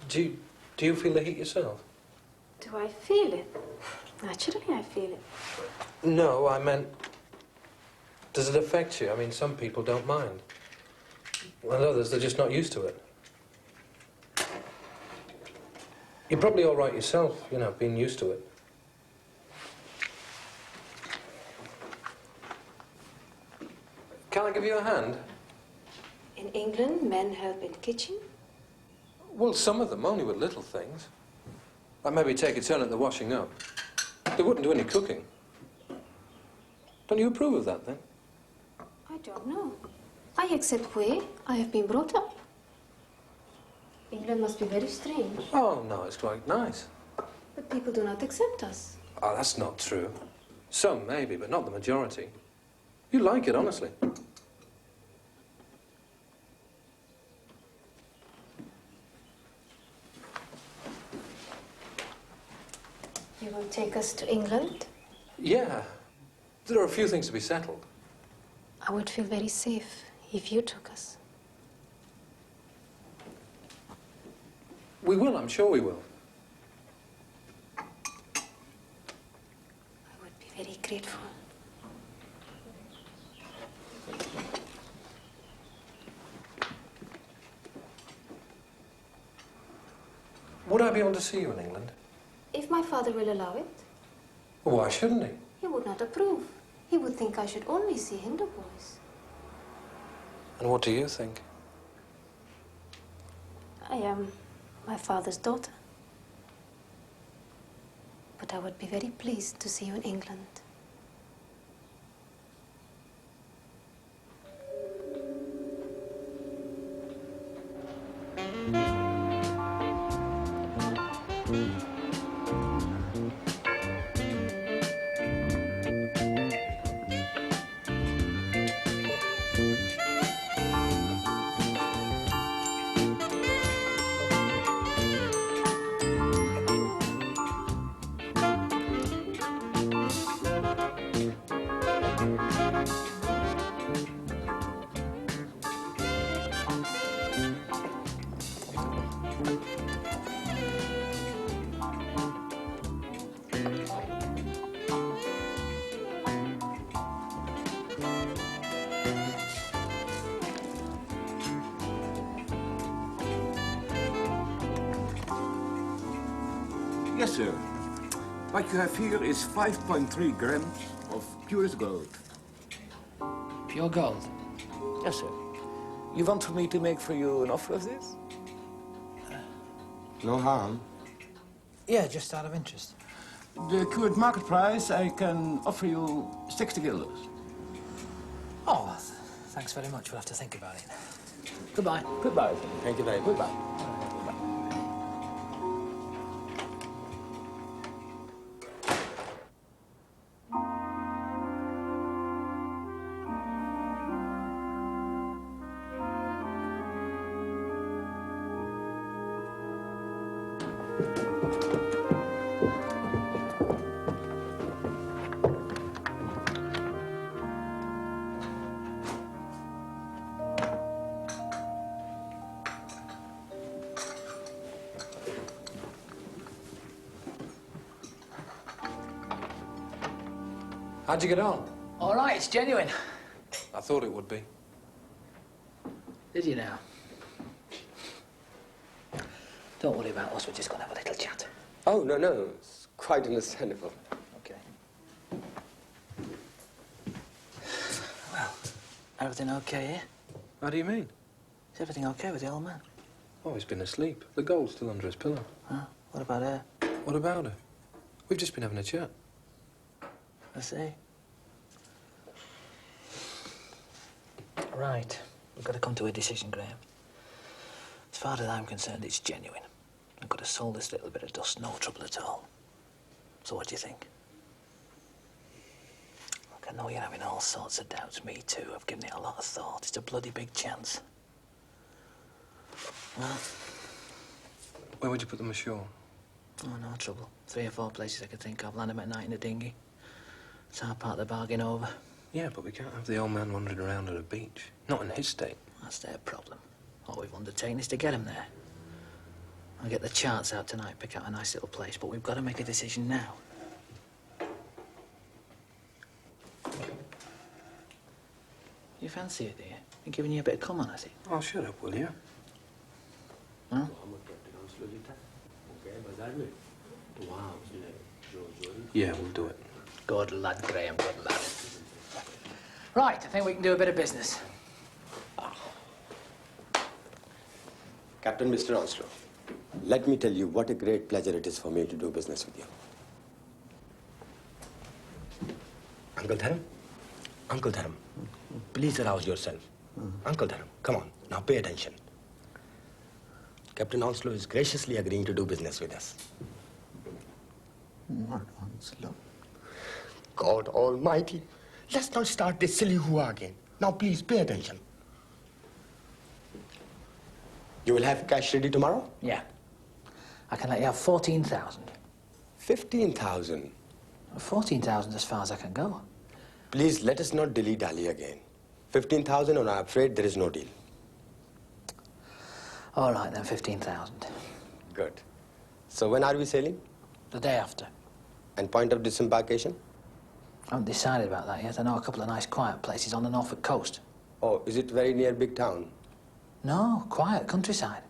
Speaker 5: Do you feel the heat yourself?
Speaker 8: Do I feel it? Naturally I feel it.
Speaker 5: No, I meant Does it affect you? I mean, some people don't mind. And others, they're just not used to it. You're probably all right yourself, you know, being used to it. Can I give you a hand?
Speaker 8: In England, men help in kitchen?
Speaker 5: Well, some of them, only with little things. Like maybe take a turn at the washing up. They wouldn't do any cooking. Don't you approve of that, then?
Speaker 8: I don't know. I accept where I have been brought up. England must be very strange.
Speaker 5: Oh, no, it's quite nice.
Speaker 8: But people do not accept us.
Speaker 5: Oh, that's not true. Some, maybe, but not the majority. You like it, honestly.
Speaker 8: You will take us to England?
Speaker 5: Yeah. There are a few things to be settled.
Speaker 8: I would feel very safe if you took us.
Speaker 5: We will, I'm sure we will.
Speaker 8: I would be very grateful.
Speaker 5: Would I be able to see you in England?
Speaker 8: If my father will allow it,
Speaker 5: Well, why shouldn't he?
Speaker 8: he would not approve. He would think I should only see Hindu boys.
Speaker 5: And what do you think?
Speaker 8: I am my father's daughter. But I would be very pleased to see you in England.
Speaker 9: Yes, sir. What you have here is 5.3 grams of purest gold.
Speaker 4: Pure gold?
Speaker 9: Yes, sir. You want for me to make for you an offer of this?
Speaker 2: No harm.
Speaker 4: Yeah, just out of interest.
Speaker 9: The current market price, I can offer you 60 guilders.
Speaker 4: Oh, thanks very much. We'll have to think about it. Goodbye.
Speaker 9: Goodbye.
Speaker 2: Thank you very much.
Speaker 9: Goodbye.
Speaker 5: How'd you get on?
Speaker 4: All right, it's genuine.
Speaker 5: I thought it would be.
Speaker 4: Did you now? Don't worry about us, we're just going to have a little chat.
Speaker 2: Oh, no, no. It's quite understandable.
Speaker 4: Okay. Well, everything okay here?
Speaker 5: How do you mean?
Speaker 4: Is everything okay with the old man?
Speaker 5: Oh, he's been asleep. The gold's still under his pillow.
Speaker 4: Huh? What about her?
Speaker 5: What about her? We've just been having a chat.
Speaker 4: I see. Right. We've got to come to a decision, Graham. As far as I'm concerned, it's genuine. I've got to solve this little bit of dust, no trouble at all. So what do you think? Look, I know you're having all sorts of doubts. Me too. I've given it a lot of thought. It's a bloody big chance. Well,
Speaker 5: Where would you put them ashore?
Speaker 4: oh, no trouble. 3 or 4 places I could think of. Land them at night in a dinghy. It's our part of the bargain over.
Speaker 5: Yeah, but we can't have the old man wandering around at a beach. Not in his state.
Speaker 4: That's their problem. All we've undertaken is to get him there. I'll get the charts out tonight, pick out a nice little place, but we've got to make a decision now. You fancy it, do you? I'm giving you a bit of come on, has it?
Speaker 2: Oh, shut up, will you?
Speaker 4: Huh?
Speaker 2: Yeah, we'll do it.
Speaker 4: Good lad, Graham, good lad. Right, I think we can do a bit of business.
Speaker 2: Captain Mr. Onslow, let me tell you what a great pleasure it is for me to do business with you. Uncle Dharam? Uncle Dharam, please arouse yourself. Uncle Dharam, come on, now pay attention. Captain Onslow is graciously agreeing to do business with us.
Speaker 1: What Onslow?
Speaker 2: God Almighty, let's not start this silly hoo-ha again. Now please pay attention. You will have cash ready tomorrow?
Speaker 4: Yeah. I can let you have 14,000.
Speaker 2: 15,000.
Speaker 4: 14,000 as far as I can go.
Speaker 2: Please let us not dilly-dally again. 15,000 and I'm afraid there is no deal.
Speaker 4: All right then, 15,000.
Speaker 2: Good. So when are we sailing?
Speaker 4: The day after.
Speaker 2: And point of disembarkation?
Speaker 4: I haven't decided about that yet. I know a couple of nice quiet places on the Norfolk coast.
Speaker 2: Oh, is it very near big town?
Speaker 4: No, quiet, countryside.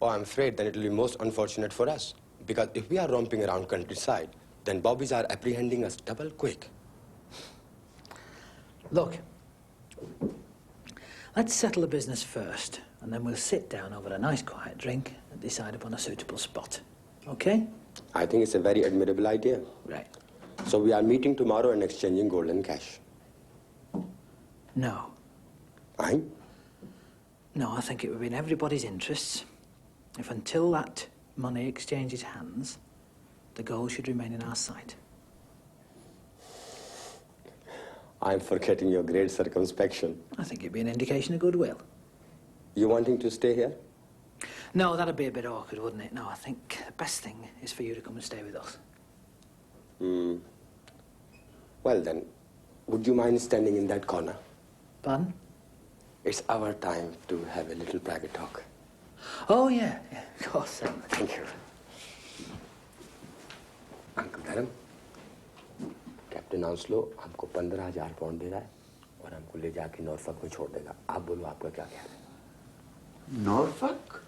Speaker 2: Oh, I'm afraid then it will be most unfortunate for us. Because if we are romping around countryside, then bobbies are apprehending us double quick.
Speaker 4: Look, let's settle the business first, and then we'll sit down over a nice quiet drink and decide upon a suitable spot. Okay?
Speaker 2: I think it's a very admirable idea.
Speaker 4: Right.
Speaker 2: So we are meeting tomorrow and exchanging gold and cash.
Speaker 4: No.
Speaker 2: Aye?
Speaker 4: No, I think it would be in everybody's interests if until that money exchanges hands, the gold should remain in our sight.
Speaker 2: I'm forgetting your great circumspection.
Speaker 4: I think it'd be an indication of goodwill.
Speaker 2: You wanting to stay here?
Speaker 4: No, that'd be a bit awkward, wouldn't it? No, I think the best thing is for you to come and stay with us.
Speaker 2: Well then, would you mind standing in that corner?
Speaker 4: Pardon?
Speaker 2: It's our time to have a little private talk.
Speaker 4: Oh, yeah, of course.
Speaker 2: Thank you. Uncle Dharam, captain Oslo हमको 15,000 pound दे रहा है और हमको ले जाके Norfolk में छोड़ देगा। आप बोलो आपका क्या ख्याल है?
Speaker 1: नॉर्फॉक?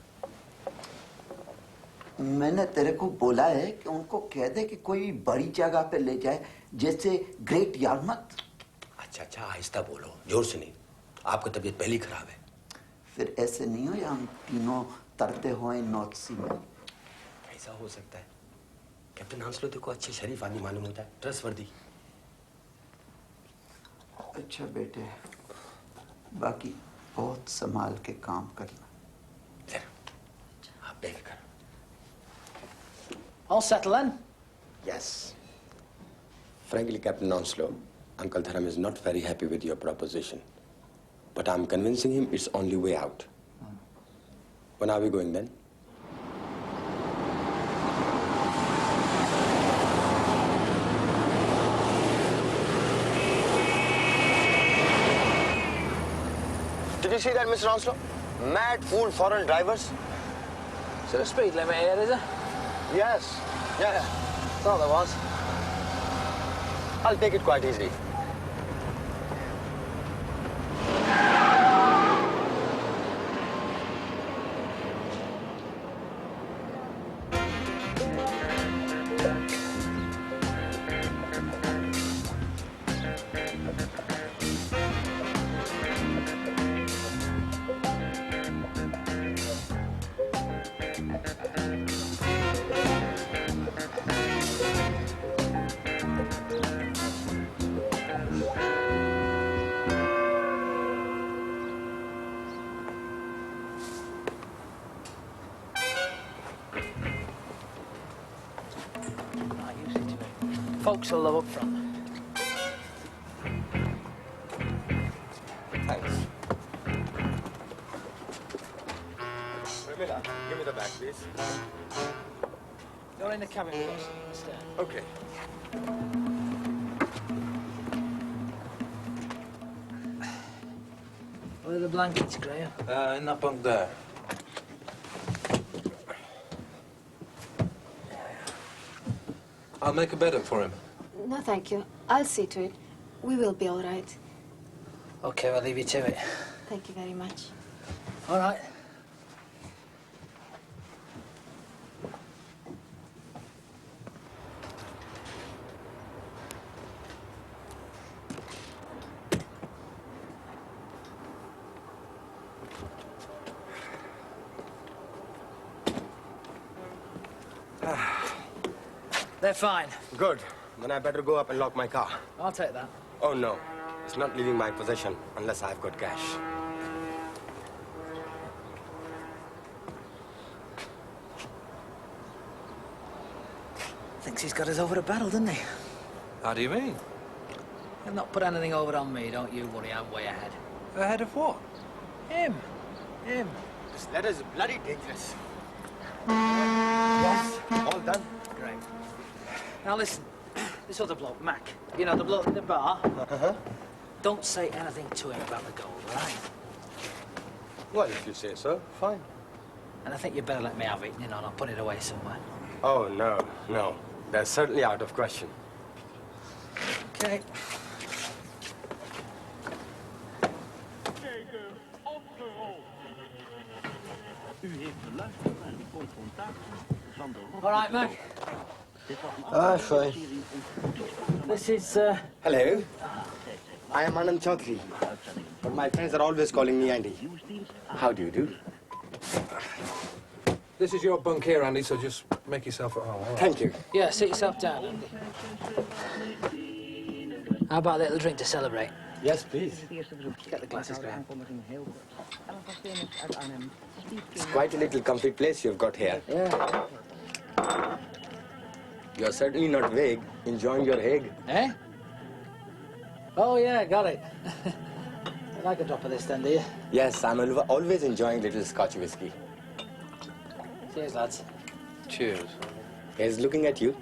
Speaker 1: मैंने तेरे को बोला है कि उनको कह दे कि कोई बड़ी जगह पे ले जाए, जैसे ग्रेट यार्मथ।
Speaker 2: अच्छा, आहिस्ता बोलो, जोर से नहीं। आपकी तबीयत पहले ही खराब है।
Speaker 1: फिर ऐसे नहीं हो या हम तीनों तरते हुए नॉर्थ सी में।
Speaker 2: ऐसा हो सकता है। कैप्टन ऑस्लो देखो अच्छे शरीफ आदमी मालूम होता है, ट्रस्टवर्दी।
Speaker 1: अच्छा बेटे, बाकी बहुत संभाल के काम करना।
Speaker 2: आप बेफिक्र।
Speaker 4: All settled then?
Speaker 2: Yes. Frankly, Captain Onslow, Uncle Dharam is not very happy with your proposition. But I'm convincing him it's only way out. When are we going then? Did you see that, Mr. Onslow? Mad fool foreign drivers.
Speaker 4: Is there a speed limit here, is there?
Speaker 2: Yes. Yeah.
Speaker 4: Thought there was.
Speaker 2: I'll take it quite easily.
Speaker 4: Folks will love up front.
Speaker 2: Thanks. Ramila, give me the bag, please.
Speaker 4: You're in the cabin with us. Stay.
Speaker 2: Okay.
Speaker 4: Where are the blankets, Graham?
Speaker 5: In that bunk there. I'll make a bed up for him.
Speaker 8: No, thank you. I'll see to it. We will be all right.
Speaker 4: OK, I'll leave you to it.
Speaker 8: Thank you very much.
Speaker 4: All right. They're fine.
Speaker 2: Good. Then I better go up and lock my car.
Speaker 4: I'll take that.
Speaker 2: Oh, no. It's not leaving my possession unless I've got cash.
Speaker 4: Thinks he's got us over a barrel, doesn't he?
Speaker 5: How do you mean?
Speaker 4: He'll not put anything over on me, don't you worry, I'm way ahead.
Speaker 5: Ahead of what?
Speaker 4: Him.
Speaker 2: This letter's bloody dangerous. Yes, all done.
Speaker 4: Great. Now listen, this other bloke, Mac, you know, the bloke in the bar, don't say anything to him about the gold, all right?
Speaker 2: Well, if you say so, fine.
Speaker 4: And I think you'd better let me have it, you know, and I'll put it away somewhere.
Speaker 2: Oh, no. That's certainly out of question.
Speaker 4: Okay. All right, Mac.
Speaker 2: Fine.
Speaker 4: This is,
Speaker 2: Hello. I am Anand Chaudhary. But my friends are always calling me Andy. How do you do?
Speaker 5: This is your bunk here, Andy, so just make yourself at home. All right?
Speaker 2: Thank you.
Speaker 4: yeah, sit yourself down, Andy. How about a little drink to celebrate?
Speaker 2: Yes, please.
Speaker 4: Get the glasses, Graham.
Speaker 2: It's quite a little comfy place you've got here.
Speaker 4: Yeah.
Speaker 2: You're certainly not vague, enjoying your egg.
Speaker 4: Eh? Oh, yeah, got it. You like a drop of this then, do you?
Speaker 2: Yes, I'm always enjoying little Scotch whiskey.
Speaker 4: Cheers, lads.
Speaker 5: Cheers.
Speaker 2: He's looking at you.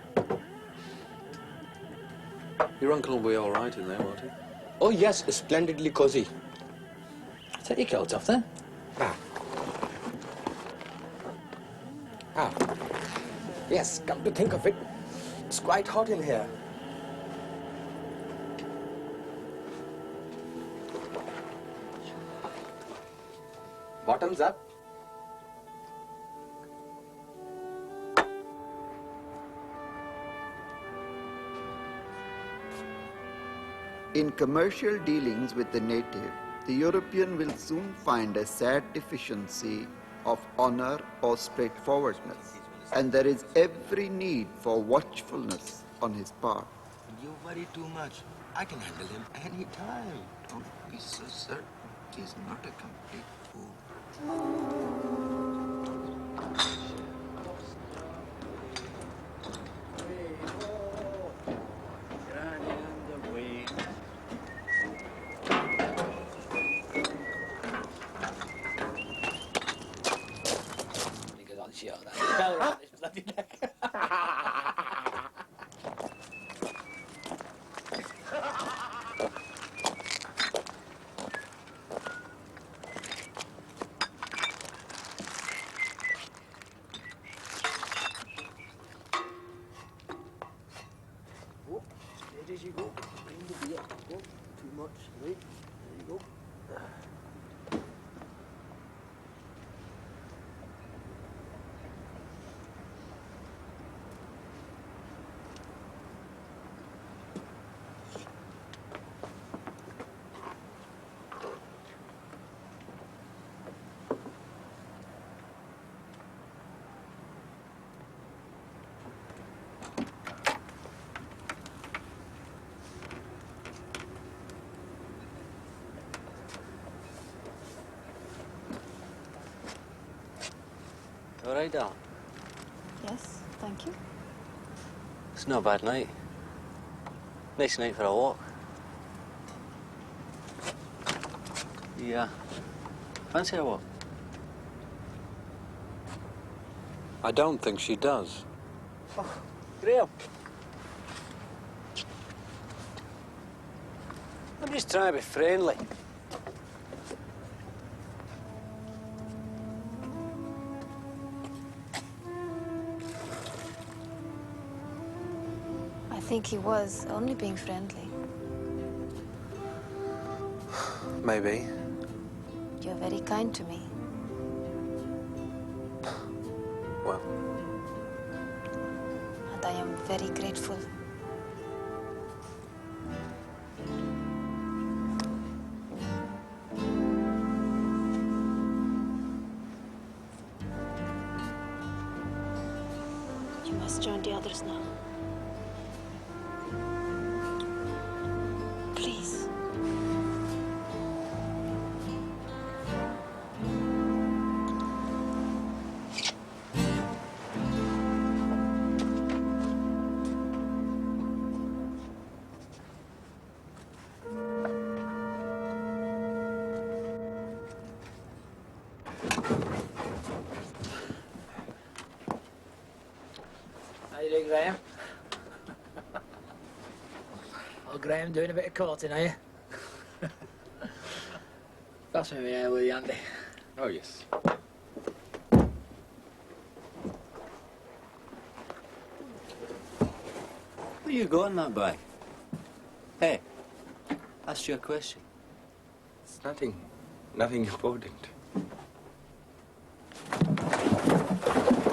Speaker 5: Your uncle will be all right in there, won't he?
Speaker 2: Oh, yes, splendidly cozy.
Speaker 4: Take your coat off, then.
Speaker 2: Yes, come to think of it, it's quite hot in here. Bottoms up.
Speaker 1: In commercial dealings with the native, the European will soon find a sad deficiency of honor or straightforwardness, and there is every need for watchfulness on his part.
Speaker 2: You worry too much. I can handle him any time.
Speaker 1: Don't be so certain. He's not a complete fool.
Speaker 6: As you go, bring the beer. Go too much, right? There you go. All right, darling.
Speaker 8: Yes, thank you.
Speaker 6: It's not a bad night. Nice night for a walk. Yeah. Fancy a walk?
Speaker 5: I don't think she does.
Speaker 6: Oh, Graham. I'm just trying to be friendly.
Speaker 8: I think he was only being friendly.
Speaker 5: Maybe.
Speaker 8: You're very kind to me.
Speaker 5: Well,
Speaker 8: And I am very grateful. You must join the others now. Please.
Speaker 4: How you doing, Graham? Oh, Graham, doing a bit of courting, are you? Pass me my hair, will you, Andy?
Speaker 2: Oh, yes.
Speaker 6: Where you going that by? Hey, asked you a question.
Speaker 2: It's nothing. Nothing important.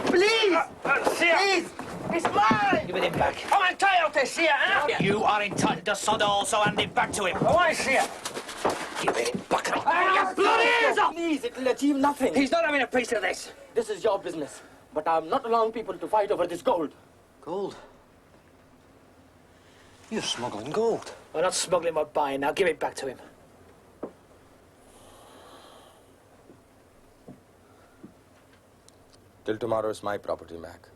Speaker 10: Please! Please! It's mine!
Speaker 4: Give it him back.
Speaker 10: I'm entitled to see it, huh?
Speaker 4: You are entitled to sod all, so hand it back to him.
Speaker 10: I want to see it.
Speaker 4: Give it him back.
Speaker 10: Your bloody ears up!
Speaker 2: Please, it'll achieve nothing.
Speaker 10: He's not having a piece of this.
Speaker 2: This is your business. But I'm not allowing people to fight over this gold.
Speaker 6: Gold? You're smuggling gold.
Speaker 4: We're not smuggling, we're buying. Now give it back to him.
Speaker 2: Till tomorrow is my property, Mac.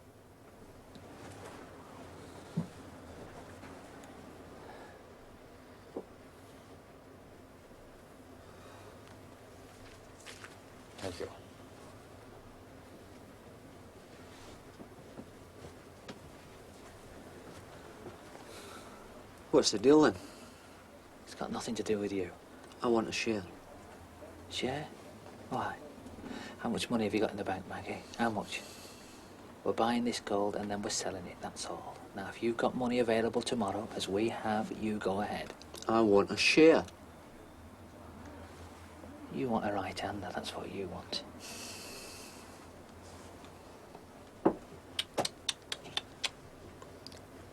Speaker 2: Thank you.
Speaker 6: What's the deal then?
Speaker 4: It's got nothing to do with you.
Speaker 6: I want a share.
Speaker 4: Share? Why? How much money have you got in the bank, Maggie? How much? We're buying this gold and then we're selling it, that's all. Now, if you've got money available tomorrow, as we have, you go ahead.
Speaker 6: I want a share.
Speaker 4: You want a right-hander, that's what you want.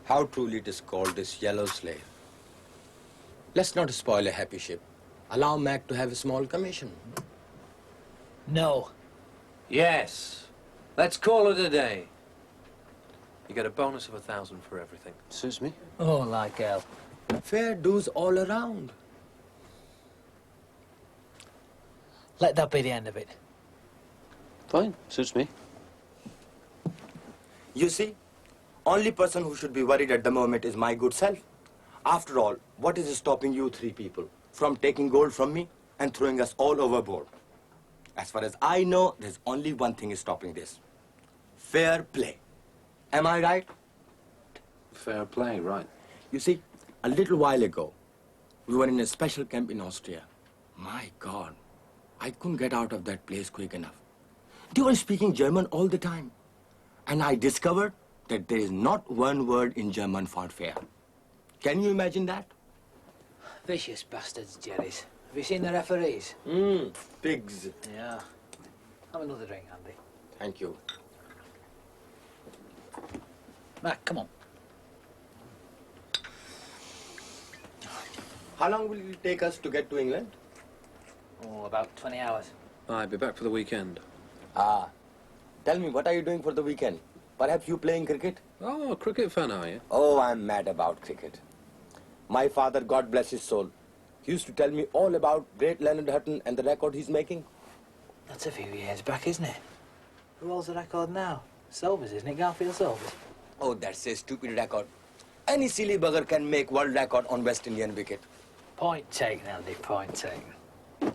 Speaker 2: How truly it is called this yellow slave. Let's not spoil a happy ship. Allow Mac to have a small commission.
Speaker 4: No.
Speaker 3: Yes. Let's call it a day. You get a bonus of 1,000 for everything.
Speaker 6: Suits me.
Speaker 4: Oh, like hell.
Speaker 2: Fair dues all around.
Speaker 4: Let that be the end of it.
Speaker 6: Fine, suits me.
Speaker 2: You see, only person who should be worried at the moment is my good self. After all, what is stopping you three people from taking gold from me and throwing us all overboard? As far as I know, there's only one thing is stopping this. Fair play. Am I right?
Speaker 5: Fair play, right.
Speaker 2: You see, a little while ago, we were in a special camp in Austria. My God, I couldn't get out of that place quick enough. They were speaking German all the time. And I discovered that there is not one word in German for fair. Can you imagine that?
Speaker 4: Vicious bastards, Jerry's. Have you seen the referees?
Speaker 2: Pigs.
Speaker 4: Yeah. Have another drink, Andy.
Speaker 2: Thank you.
Speaker 4: Mac, come on.
Speaker 2: How long will it take us to get to England?
Speaker 4: Oh, about 20 hours.
Speaker 5: I'll be back for the weekend.
Speaker 2: Ah. Tell me, what are you doing for the weekend? Perhaps you playing cricket?
Speaker 5: Oh, cricket fan, are you?
Speaker 2: Oh, I'm mad about cricket. My father, God bless his soul, he used to tell me all about great Leonard Hutton and the record he's making.
Speaker 4: That's a few years back, isn't it? Who holds the record now? Sobers, isn't it? Garfield Sobers.
Speaker 2: Oh, that's a stupid record. Any silly bugger can make world record on West Indian wicket.
Speaker 4: Point taken, Andy, point taken.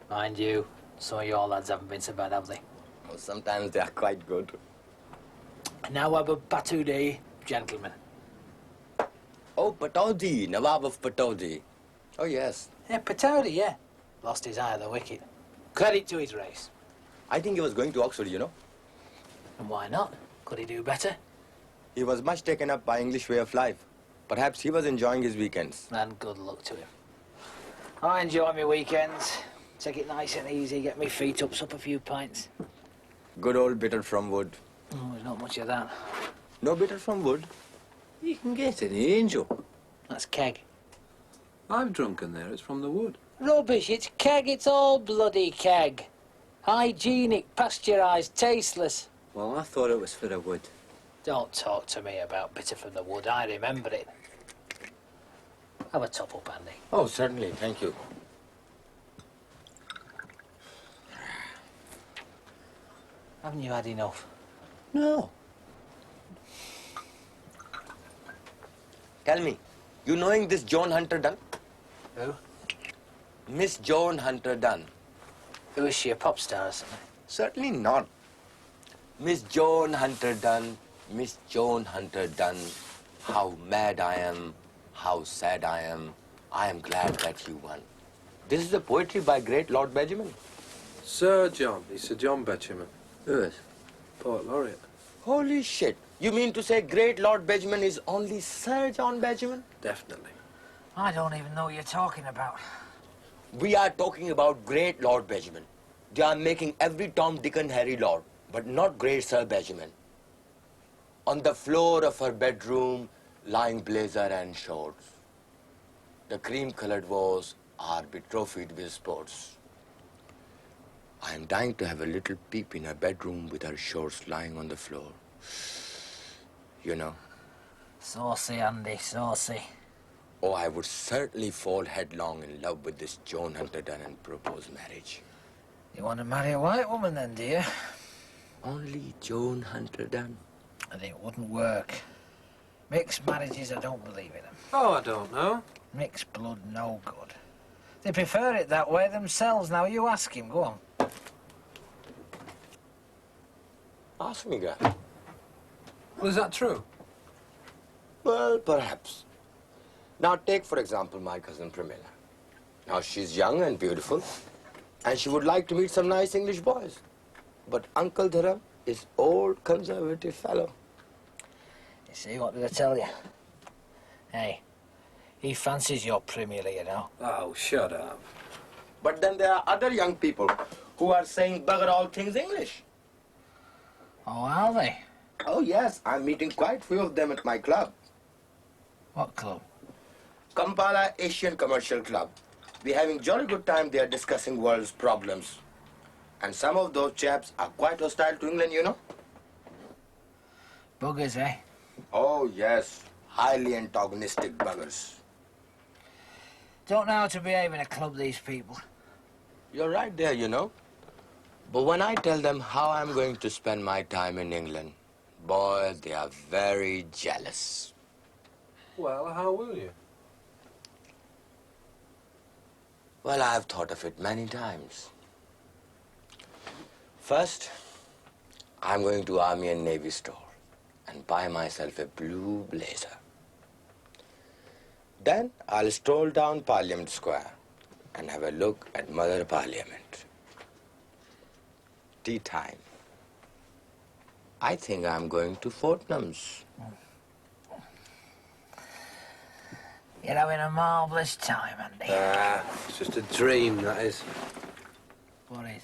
Speaker 4: Mind you, some of your lads haven't been so bad, have they?
Speaker 2: Oh, sometimes they are quite good.
Speaker 4: And now we're Batudi, gentlemen.
Speaker 2: Oh, Pataudi, Nawab of Pataudi. Oh, yes.
Speaker 4: Yeah, Pataudi, yeah. Lost his eye at the wicket. Credit to his race.
Speaker 2: I think he was going to Oxford, you know.
Speaker 4: And why not? Could he do better?
Speaker 2: He was much taken up by English way of life. Perhaps he was enjoying his weekends.
Speaker 4: And good luck to him. I enjoy my weekends. Take it nice and easy, get my feet up, sup a few pints.
Speaker 2: Good old bitter from wood.
Speaker 4: Oh, there's not much of that.
Speaker 2: No bitter from wood?
Speaker 5: You can get it, Angel.
Speaker 4: That's keg.
Speaker 5: I've drunken there. It's from the wood.
Speaker 4: Rubbish, it's keg, it's all bloody keg. Hygienic, pasteurised, tasteless.
Speaker 6: Well, I thought it was for the wood.
Speaker 4: Don't talk to me about bitter from the wood, I remember it. Have a top up, Andy.
Speaker 2: Oh, certainly. Thank you.
Speaker 4: Haven't you had enough?
Speaker 2: No. Tell me, you knowing this Joan Hunter Dunn?
Speaker 4: Who?
Speaker 2: Miss Joan Hunter Dunn.
Speaker 4: Who is she, a pop star or something?
Speaker 2: Certainly not. Miss Joan Hunter Dunn, Miss Joan Hunter Dunn. How mad I am, how sad I am. I am glad that you won. This is a poetry by great Lord Benjamin.
Speaker 5: Sir John. He's Sir John Benjamin.
Speaker 2: Who is?
Speaker 5: Poet laureate.
Speaker 2: Holy shit. You mean to say great Lord Benjamin is only Sir John Benjamin?
Speaker 5: Definitely.
Speaker 4: I don't even know what you're talking about.
Speaker 2: We are talking about great Lord Benjamin. They are making every Tom, Dick and Harry Lord, but not great Sir Benjamin. On the floor of her bedroom, lying blazer and shorts. The cream-colored walls are betrophied with sports. I am dying to have a little peep in her bedroom with her shorts lying on the floor. You know.
Speaker 4: Saucy, Andy, saucy.
Speaker 2: Oh, I would certainly fall headlong in love with this Joan Hunter Dunn and propose marriage.
Speaker 4: You want to marry a white woman then, do you?
Speaker 2: Only Joan Hunter Dunn.
Speaker 4: And it wouldn't work. Mixed marriages, I don't believe in them.
Speaker 5: Oh, I don't know.
Speaker 4: Mixed blood, no good. They prefer it that way themselves. Now, you ask him. Go on.
Speaker 2: Ask me, guy.
Speaker 5: Well, is that true?
Speaker 2: Well, perhaps. Now, take, for example, my cousin Pramila. Now, she's young and beautiful, and she would like to meet some nice English boys. But Uncle Dharam is old, conservative fellow.
Speaker 4: You see, what did I tell you? Hey, he fancies your Premier, you know.
Speaker 5: Oh, shut up.
Speaker 2: But then there are other young people who are saying bugger all things English.
Speaker 4: Oh, are they?
Speaker 2: Oh, yes. I'm meeting quite few of them at my club.
Speaker 4: What club?
Speaker 2: Kampala Asian Commercial Club. We're having jolly good time there discussing world's problems. And some of those chaps are quite hostile to England, you know.
Speaker 4: Buggers, eh?
Speaker 2: Oh, yes. Highly antagonistic buggers.
Speaker 4: Don't know how to behave in a club, these people.
Speaker 2: You're right there, you know. But when I tell them how I'm going to spend my time in England, boy, they are very jealous.
Speaker 5: Well, how will you?
Speaker 2: Well, I've thought of it many times. First, I'm going to Army and Navy store and buy myself a blue blazer. Then I'll stroll down Parliament Square and have a look at Mother Parliament. Tea time. I think I'm going to Fortnum's.
Speaker 4: You're having a marvellous time, Andy.
Speaker 5: It's just a dream, that is.
Speaker 4: What is?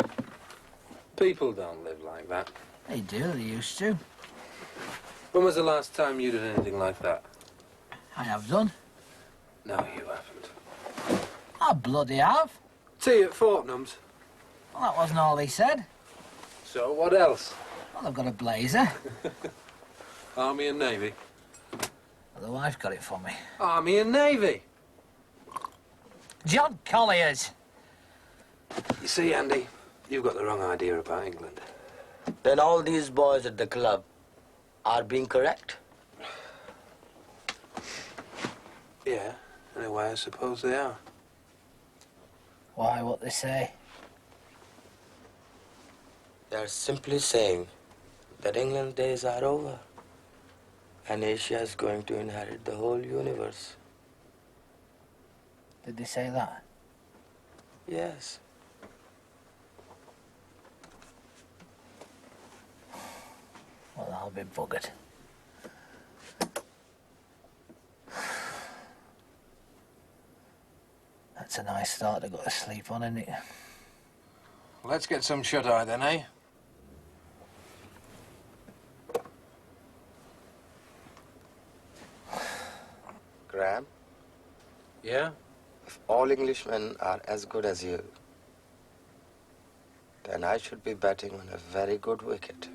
Speaker 5: People don't live like that.
Speaker 4: They do, they used to.
Speaker 5: When was the last time you did anything like that?
Speaker 4: I have done.
Speaker 5: No, you haven't.
Speaker 4: I bloody have.
Speaker 5: Tea at Fortnum's.
Speaker 4: Well, that wasn't all he said.
Speaker 5: So, what else?
Speaker 4: Well, I've got a blazer.
Speaker 5: Army and Navy.
Speaker 4: The wife got it for me.
Speaker 5: Army and Navy.
Speaker 4: John Collier's.
Speaker 5: You see, Andy, you've got the wrong idea about England.
Speaker 2: Then all these boys at the club are being correct?
Speaker 5: Yeah, in a way, I suppose they are.
Speaker 4: Why, what they say?
Speaker 2: They're simply saying that England's days are over and Asia is going to inherit the whole universe.
Speaker 4: Did they say that?
Speaker 2: Yes.
Speaker 4: Well, I'll be buggered. That's a nice start to go to sleep on, isn't it?
Speaker 3: Let's get some shut-eye then, eh?
Speaker 2: Graham,
Speaker 3: Yeah?
Speaker 2: if all Englishmen are as good as you, then I should be betting on a very good wicket.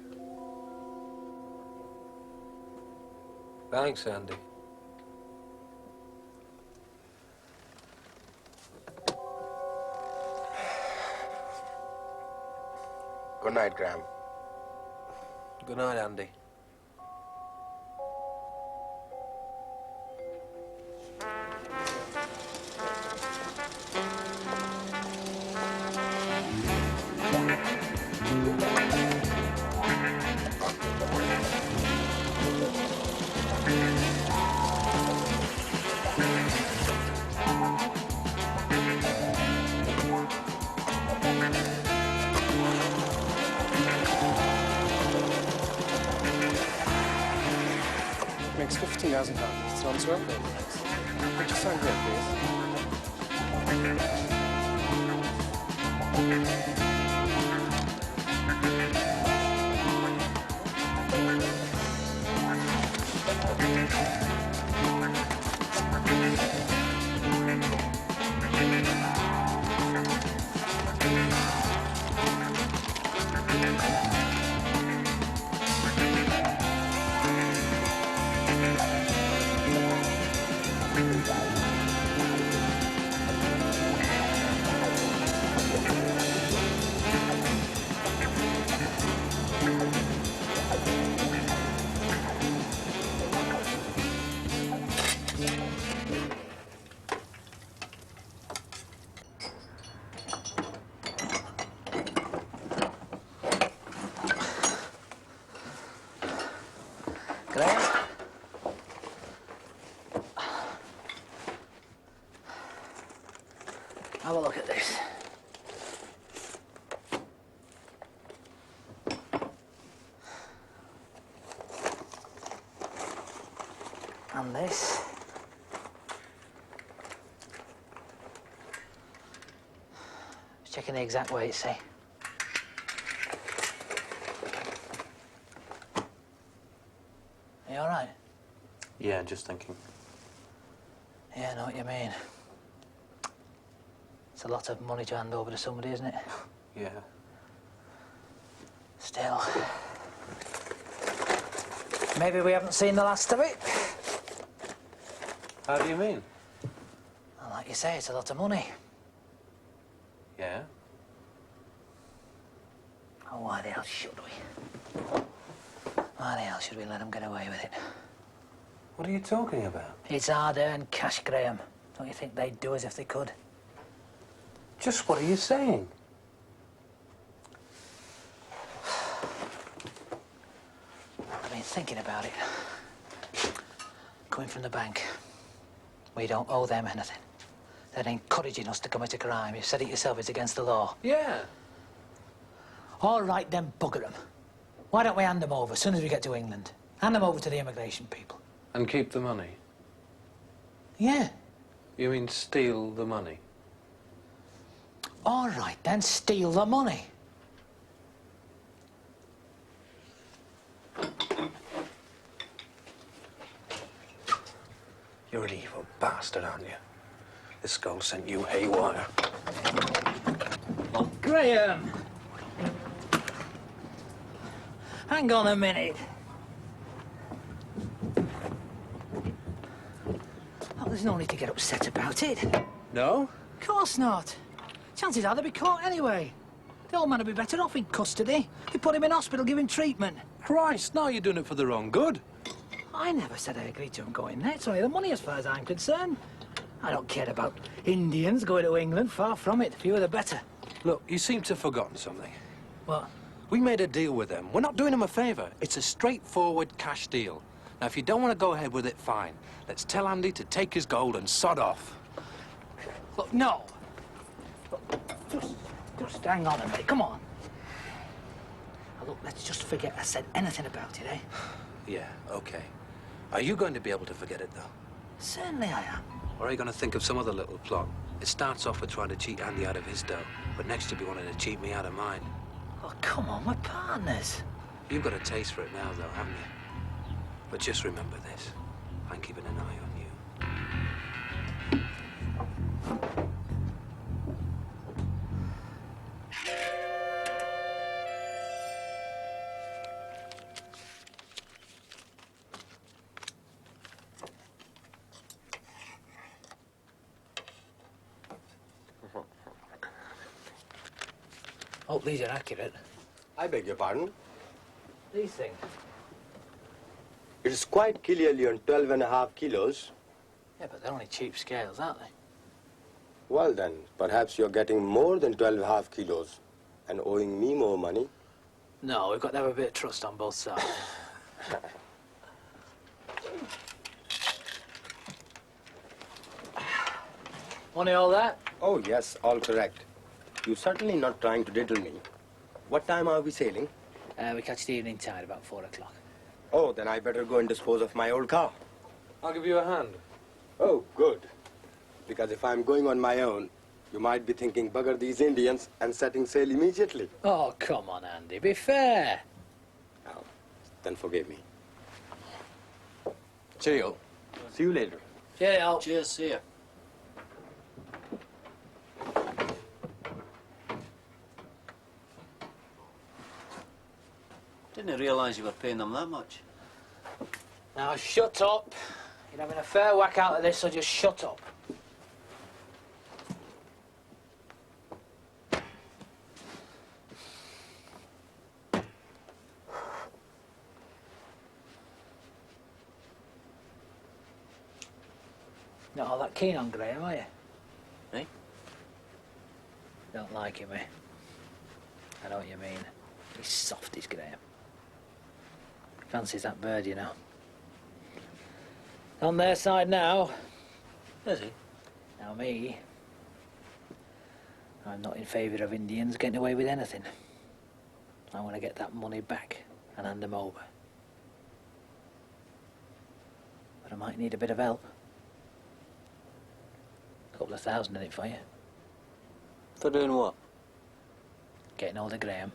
Speaker 3: Thanks, Andy.
Speaker 2: Good night, Graham.
Speaker 3: Good night, Andy.
Speaker 11: Makes £15,000. It's on to it. Put your sign here, please.
Speaker 4: Graham? Have a look at this. And this. Just checking the exact weight, see? Are you all right?
Speaker 5: Yeah, just thinking.
Speaker 4: Yeah, I know what you mean. It's a lot of money to hand over to somebody, isn't it?
Speaker 5: Yeah.
Speaker 4: Still. Maybe we haven't seen the last of it.
Speaker 5: How do you mean?
Speaker 4: Well, like you say, it's a lot of money.
Speaker 5: Yeah?
Speaker 4: Oh, why the hell should we? Why the hell should we let them get away with it?
Speaker 5: What are you talking about?
Speaker 4: It's hard-earned cash, Graham. Don't you think they'd do as if they could?
Speaker 5: Just what are you saying?
Speaker 4: I've been thinking about it. Coming from the bank, we don't owe them anything. They're encouraging us to commit a crime. You said it yourself, it's against the law.
Speaker 5: Yeah.
Speaker 4: All right, then bugger them. Why don't we hand them over as soon as we get to England? Hand them over to the immigration people.
Speaker 5: And keep the money?
Speaker 4: Yeah.
Speaker 5: You mean steal the money?
Speaker 4: All right, then steal the money.
Speaker 5: You're an evil bastard, aren't you? This skull sent you haywire.
Speaker 4: Oh, Graham! Hang on a minute. Oh, there's no need to get upset about it.
Speaker 5: No?
Speaker 4: Of course not. Chances are they'll be caught anyway. The old man will be better off in custody. They put him in hospital, give him treatment.
Speaker 5: Christ, now you're doing it for the wrong good.
Speaker 4: I never said I agreed to him going there. It's only the money as far as I'm concerned. I don't care about Indians going to England. Far from it. The fewer the better.
Speaker 5: Look, you seem to have forgotten something.
Speaker 4: What?
Speaker 5: We made a deal with them. We're not doing them a favour. It's a straightforward cash deal. Now, if you don't want to go ahead with it, fine. Let's tell Andy to take his gold and sod off.
Speaker 4: Look, no. Look, just hang on a minute. Come on. Now, look, let's just forget I said anything about it, eh?
Speaker 5: Yeah, OK. Are you going to be able to forget it, though?
Speaker 4: Certainly I am.
Speaker 5: Or are you going to think of some other little plot? It starts off with trying to cheat Andy out of his dough, but next you'll be wanting to cheat me out of mine.
Speaker 4: Oh, come on, we're partners.
Speaker 5: You've got a taste for it now, though, haven't you? But just remember this. I'm keeping an eye on you.
Speaker 4: Hope these are accurate.
Speaker 2: I beg your pardon?
Speaker 4: These things?
Speaker 2: It is quite clearly on 12.5 kilos.
Speaker 4: Yeah, but they're only cheap scales, aren't they?
Speaker 2: Well then, perhaps you're getting more than 12.5 kilos and owing me more money.
Speaker 4: No, we've got to have a bit of trust on both sides. Money all that?
Speaker 2: Oh yes, all correct. You're certainly not trying to diddle me. What time are we sailing?
Speaker 4: We catch the evening tide about 4 o'clock.
Speaker 2: Oh, then I better go and dispose of my old car.
Speaker 5: I'll give you a hand.
Speaker 2: Oh, good. Because if I'm going on my own, you might be thinking, bugger these Indians and setting sail immediately.
Speaker 4: Oh, come on, Andy, be fair.
Speaker 2: Oh, then forgive me.
Speaker 11: Cheerio.
Speaker 2: See you later.
Speaker 4: Cheerio.
Speaker 6: Cheers, see ya. Didn't realise you were paying them that much.
Speaker 4: Now, shut up. You're having a fair whack out of this, so just shut up. Not all that keen on Graham, are you?
Speaker 6: Eh?
Speaker 4: Don't like him, eh? I know what you mean. He's soft, he's Graham. Fancies that bird, you know. On their side now.
Speaker 6: Is he?
Speaker 4: Now me, I'm not in favour of Indians getting away with anything. I want to get that money back and hand them over. But I might need a bit of help. A couple of thousand in it for you.
Speaker 6: For doing what?
Speaker 4: Getting hold of Graham.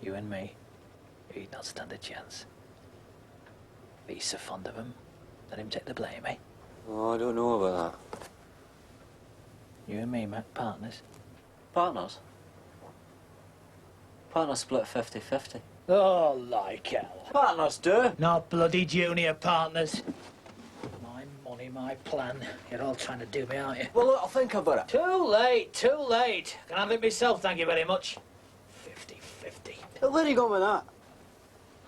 Speaker 4: You and me. He'd not stand a chance. But he's so fond of him. Let him take the blame, eh?
Speaker 6: Oh, I don't know about that.
Speaker 4: You and me, Mac, partners.
Speaker 6: Partners? Partners split 50-50.
Speaker 4: Oh, like hell.
Speaker 6: Partners do.
Speaker 4: Not bloody junior partners. My money, my plan. You're all trying to do me, aren't you?
Speaker 6: Well, look, I'll think about it.
Speaker 4: Too late, too late. Can I have it myself, thank you very much. 50-50.
Speaker 6: Where are you going with that?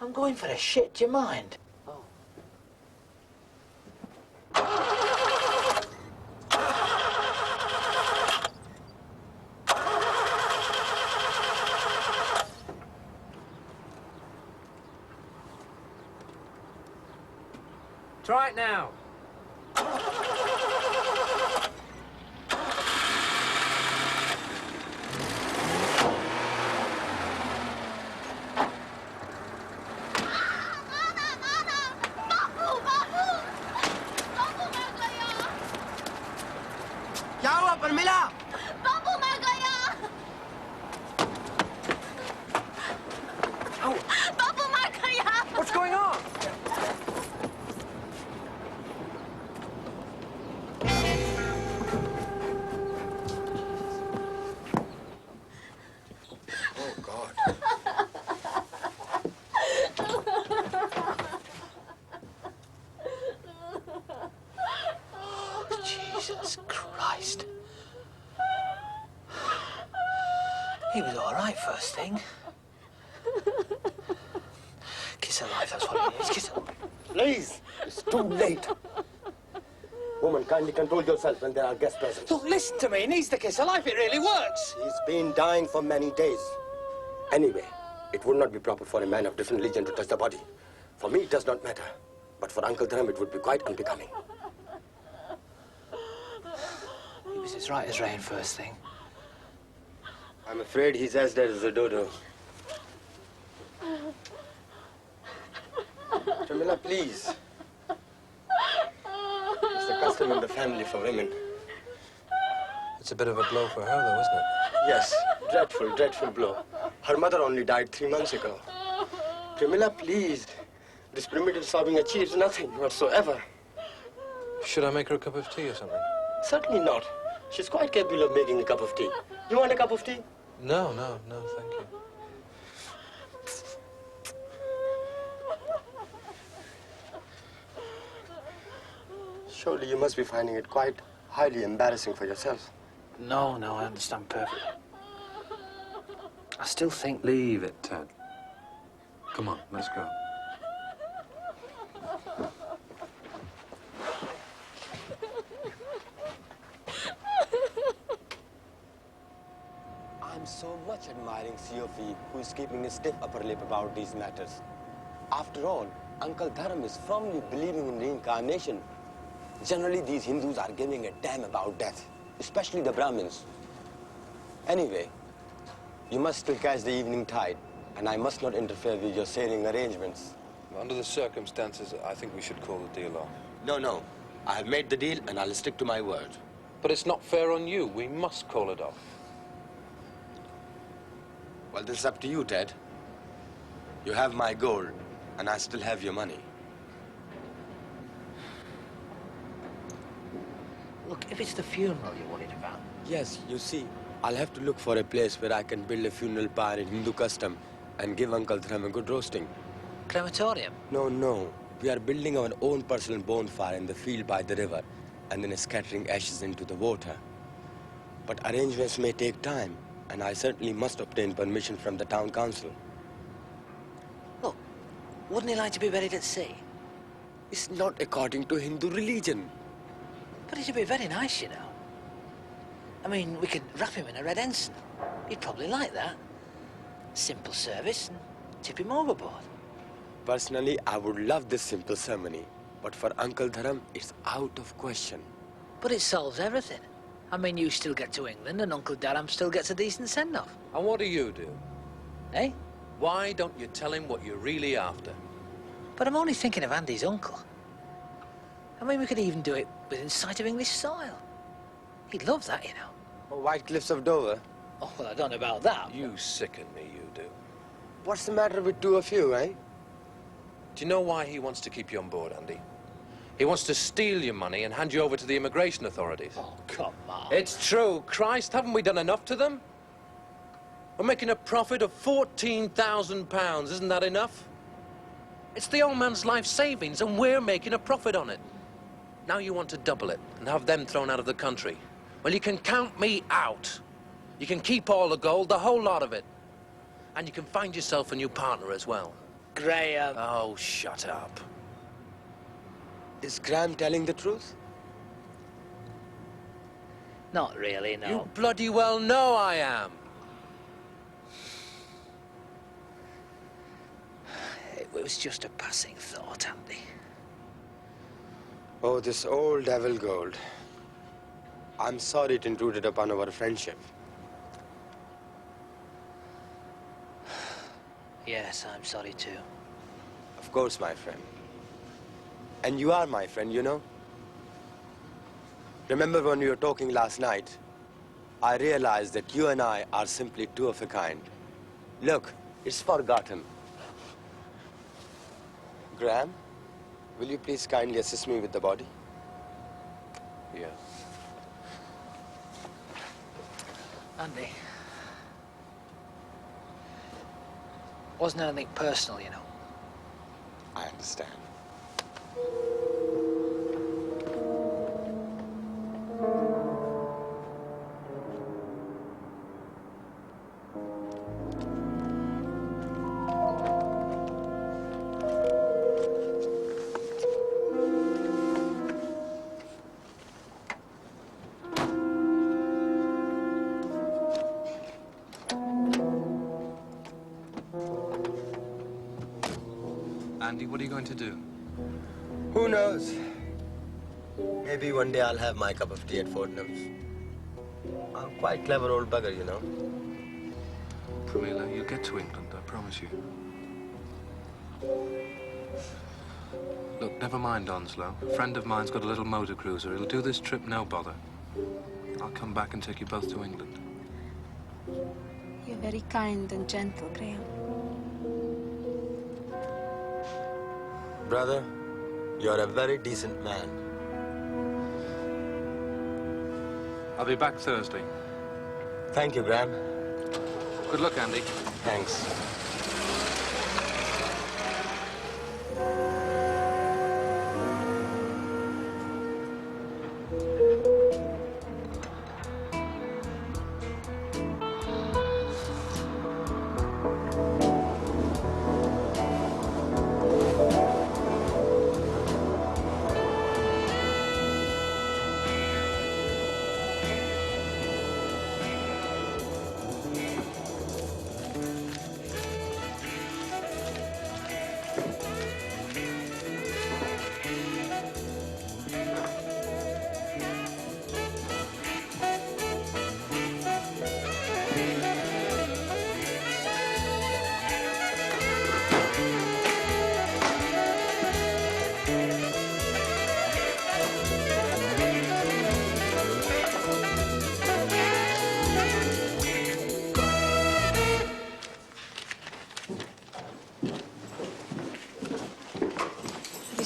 Speaker 4: I'm going for a shit, do you mind?
Speaker 6: Oh.
Speaker 3: Try it now.
Speaker 2: क्या हुआ परमिला?
Speaker 8: बाबू मर गया। बाबू मर गया।
Speaker 3: What's going on?
Speaker 2: Oh, God.
Speaker 4: Jesus Christ. He was all right first thing. Kiss her life, that's what it is. Kiss her.
Speaker 2: Please, it's too late. Woman, kindly control yourself when there are guests present.
Speaker 4: Look, listen to me. He needs the kiss of life. It really works.
Speaker 2: He's been dying for many days. Anyway, it would not be proper for a man of different religion to touch the body. For me, it does not matter. But for Uncle Dhram, it would be quite unbecoming.
Speaker 4: He was as right as rain first thing.
Speaker 2: I'm afraid he's as dead as a dodo. Jamila, please. It's the custom in the family for women.
Speaker 5: It's a bit of a blow for her, though, isn't it?
Speaker 2: Yes, dreadful, dreadful blow. Her mother only died 3 months ago. Pramila, please. This primitive sobbing achieves nothing whatsoever.
Speaker 5: Should I make her a cup of tea or something?
Speaker 2: Certainly not. She's quite capable of making a cup of tea. You want a cup of tea?
Speaker 5: No, thank you.
Speaker 2: Surely you must be finding it quite highly embarrassing for yourself.
Speaker 4: No, I understand perfectly. I still think...
Speaker 5: Leave it, Ted. Come on, let's go.
Speaker 2: I'm so much admiring COV, who is keeping a stiff upper lip about these matters. After all, Uncle Dharam is firmly believing in reincarnation. Generally, these Hindus are giving a damn about death, especially the Brahmins. Anyway, you must still catch the evening tide, and I must not interfere with your sailing arrangements.
Speaker 5: Under the circumstances, I think we should call the deal off.
Speaker 2: No. I have made the deal, and I'll stick to my word.
Speaker 5: But it's not fair on you. We must call it off.
Speaker 2: Well, this is up to you, Ted. You have my gold, and I still have your money.
Speaker 4: Look, if it's the funeral you're worried about...
Speaker 2: Yes, you see, I'll have to look for a place where I can build a funeral pyre in Hindu custom and give Uncle Dharam a good roasting.
Speaker 4: Crematorium?
Speaker 2: No. We are building our own personal bonfire in the field by the river and then scattering ashes into the water. But arrangements may take time, and I certainly must obtain permission from the town council.
Speaker 4: Look, wouldn't he like to be buried at sea?
Speaker 2: It's not according to Hindu religion.
Speaker 4: But it'd be very nice, you know. I mean, we could wrap him in a red ensign. He'd probably like that. Simple service and tip him overboard.
Speaker 2: Personally, I would love this simple ceremony. But for Uncle Dharam, it's out of question.
Speaker 4: But it solves everything. I mean, you still get to England and Uncle Dharam still gets a decent send-off.
Speaker 5: And what do you do?
Speaker 4: Eh?
Speaker 5: Why don't you tell him what you're really after?
Speaker 4: But I'm only thinking of Andy's uncle. I mean, we could even do it within sight of English soil. He'd love that, you know.
Speaker 2: White Cliffs of Dover?
Speaker 4: Oh, well, I don't know about that.
Speaker 5: You sicken me, you do.
Speaker 2: What's the matter with two of you, eh?
Speaker 5: Do you know why he wants to keep you on board, Andy? He wants to steal your money and hand you over to the immigration authorities.
Speaker 4: Oh, come on.
Speaker 5: It's true. Christ, haven't we done enough to them? We're making a profit of £14,000. Isn't that enough? It's the old man's life savings, and we're making a profit on it. Now you want to double it and have them thrown out of the country. Well, you can count me out. You can keep all the gold, the whole lot of it. And you can find yourself a new partner as well.
Speaker 4: Graham.
Speaker 5: Oh, shut up.
Speaker 2: Is Graham telling the truth?
Speaker 4: Not really, no.
Speaker 5: You bloody well know I am.
Speaker 4: It was just a passing thought, Andy.
Speaker 2: Oh, this old devil gold. I'm sorry it intruded upon our friendship.
Speaker 4: Yes, I'm sorry too.
Speaker 2: Of course, my friend. And you are my friend, you know. Remember when we were talking last night? I realized that you and I are simply two of a kind. Look, it's forgotten. Graham, will you please kindly assist me with the body?
Speaker 5: Yeah.
Speaker 4: Andy. Wasn't anything personal, you know.
Speaker 2: I understand.
Speaker 5: Andy, what are you going to do?
Speaker 2: Who knows? Maybe one day I'll have my cup of tea at Fortnum's. I'm quite a clever old bugger, you know.
Speaker 5: Pramila, you'll get to England, I promise you. Look, never mind Onslow. A friend of mine's got a little motor cruiser. He'll do this trip no bother. I'll come back and take you both to England.
Speaker 8: You're very kind and gentle, Graham.
Speaker 2: Brother, you're a very decent man.
Speaker 5: I'll be back Thursday.
Speaker 2: Thank you, Graham.
Speaker 5: Good luck, Andy.
Speaker 2: Thanks.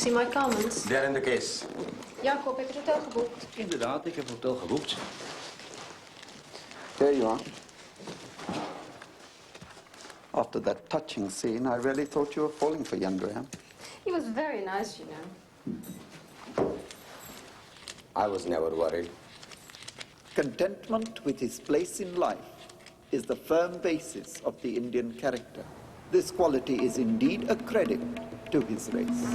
Speaker 8: See my comments?
Speaker 2: They're in the case.
Speaker 8: Jacob, heb je het hotel geboekt?
Speaker 12: Inderdaad, ik heb het hotel geboekt.
Speaker 1: There you are. After that touching scene, I really thought you were falling for young Graham.
Speaker 8: He was very nice, you know.
Speaker 2: I was never worried.
Speaker 1: Contentment with his place in life is the firm basis of the Indian character. This quality is indeed a credit to his race.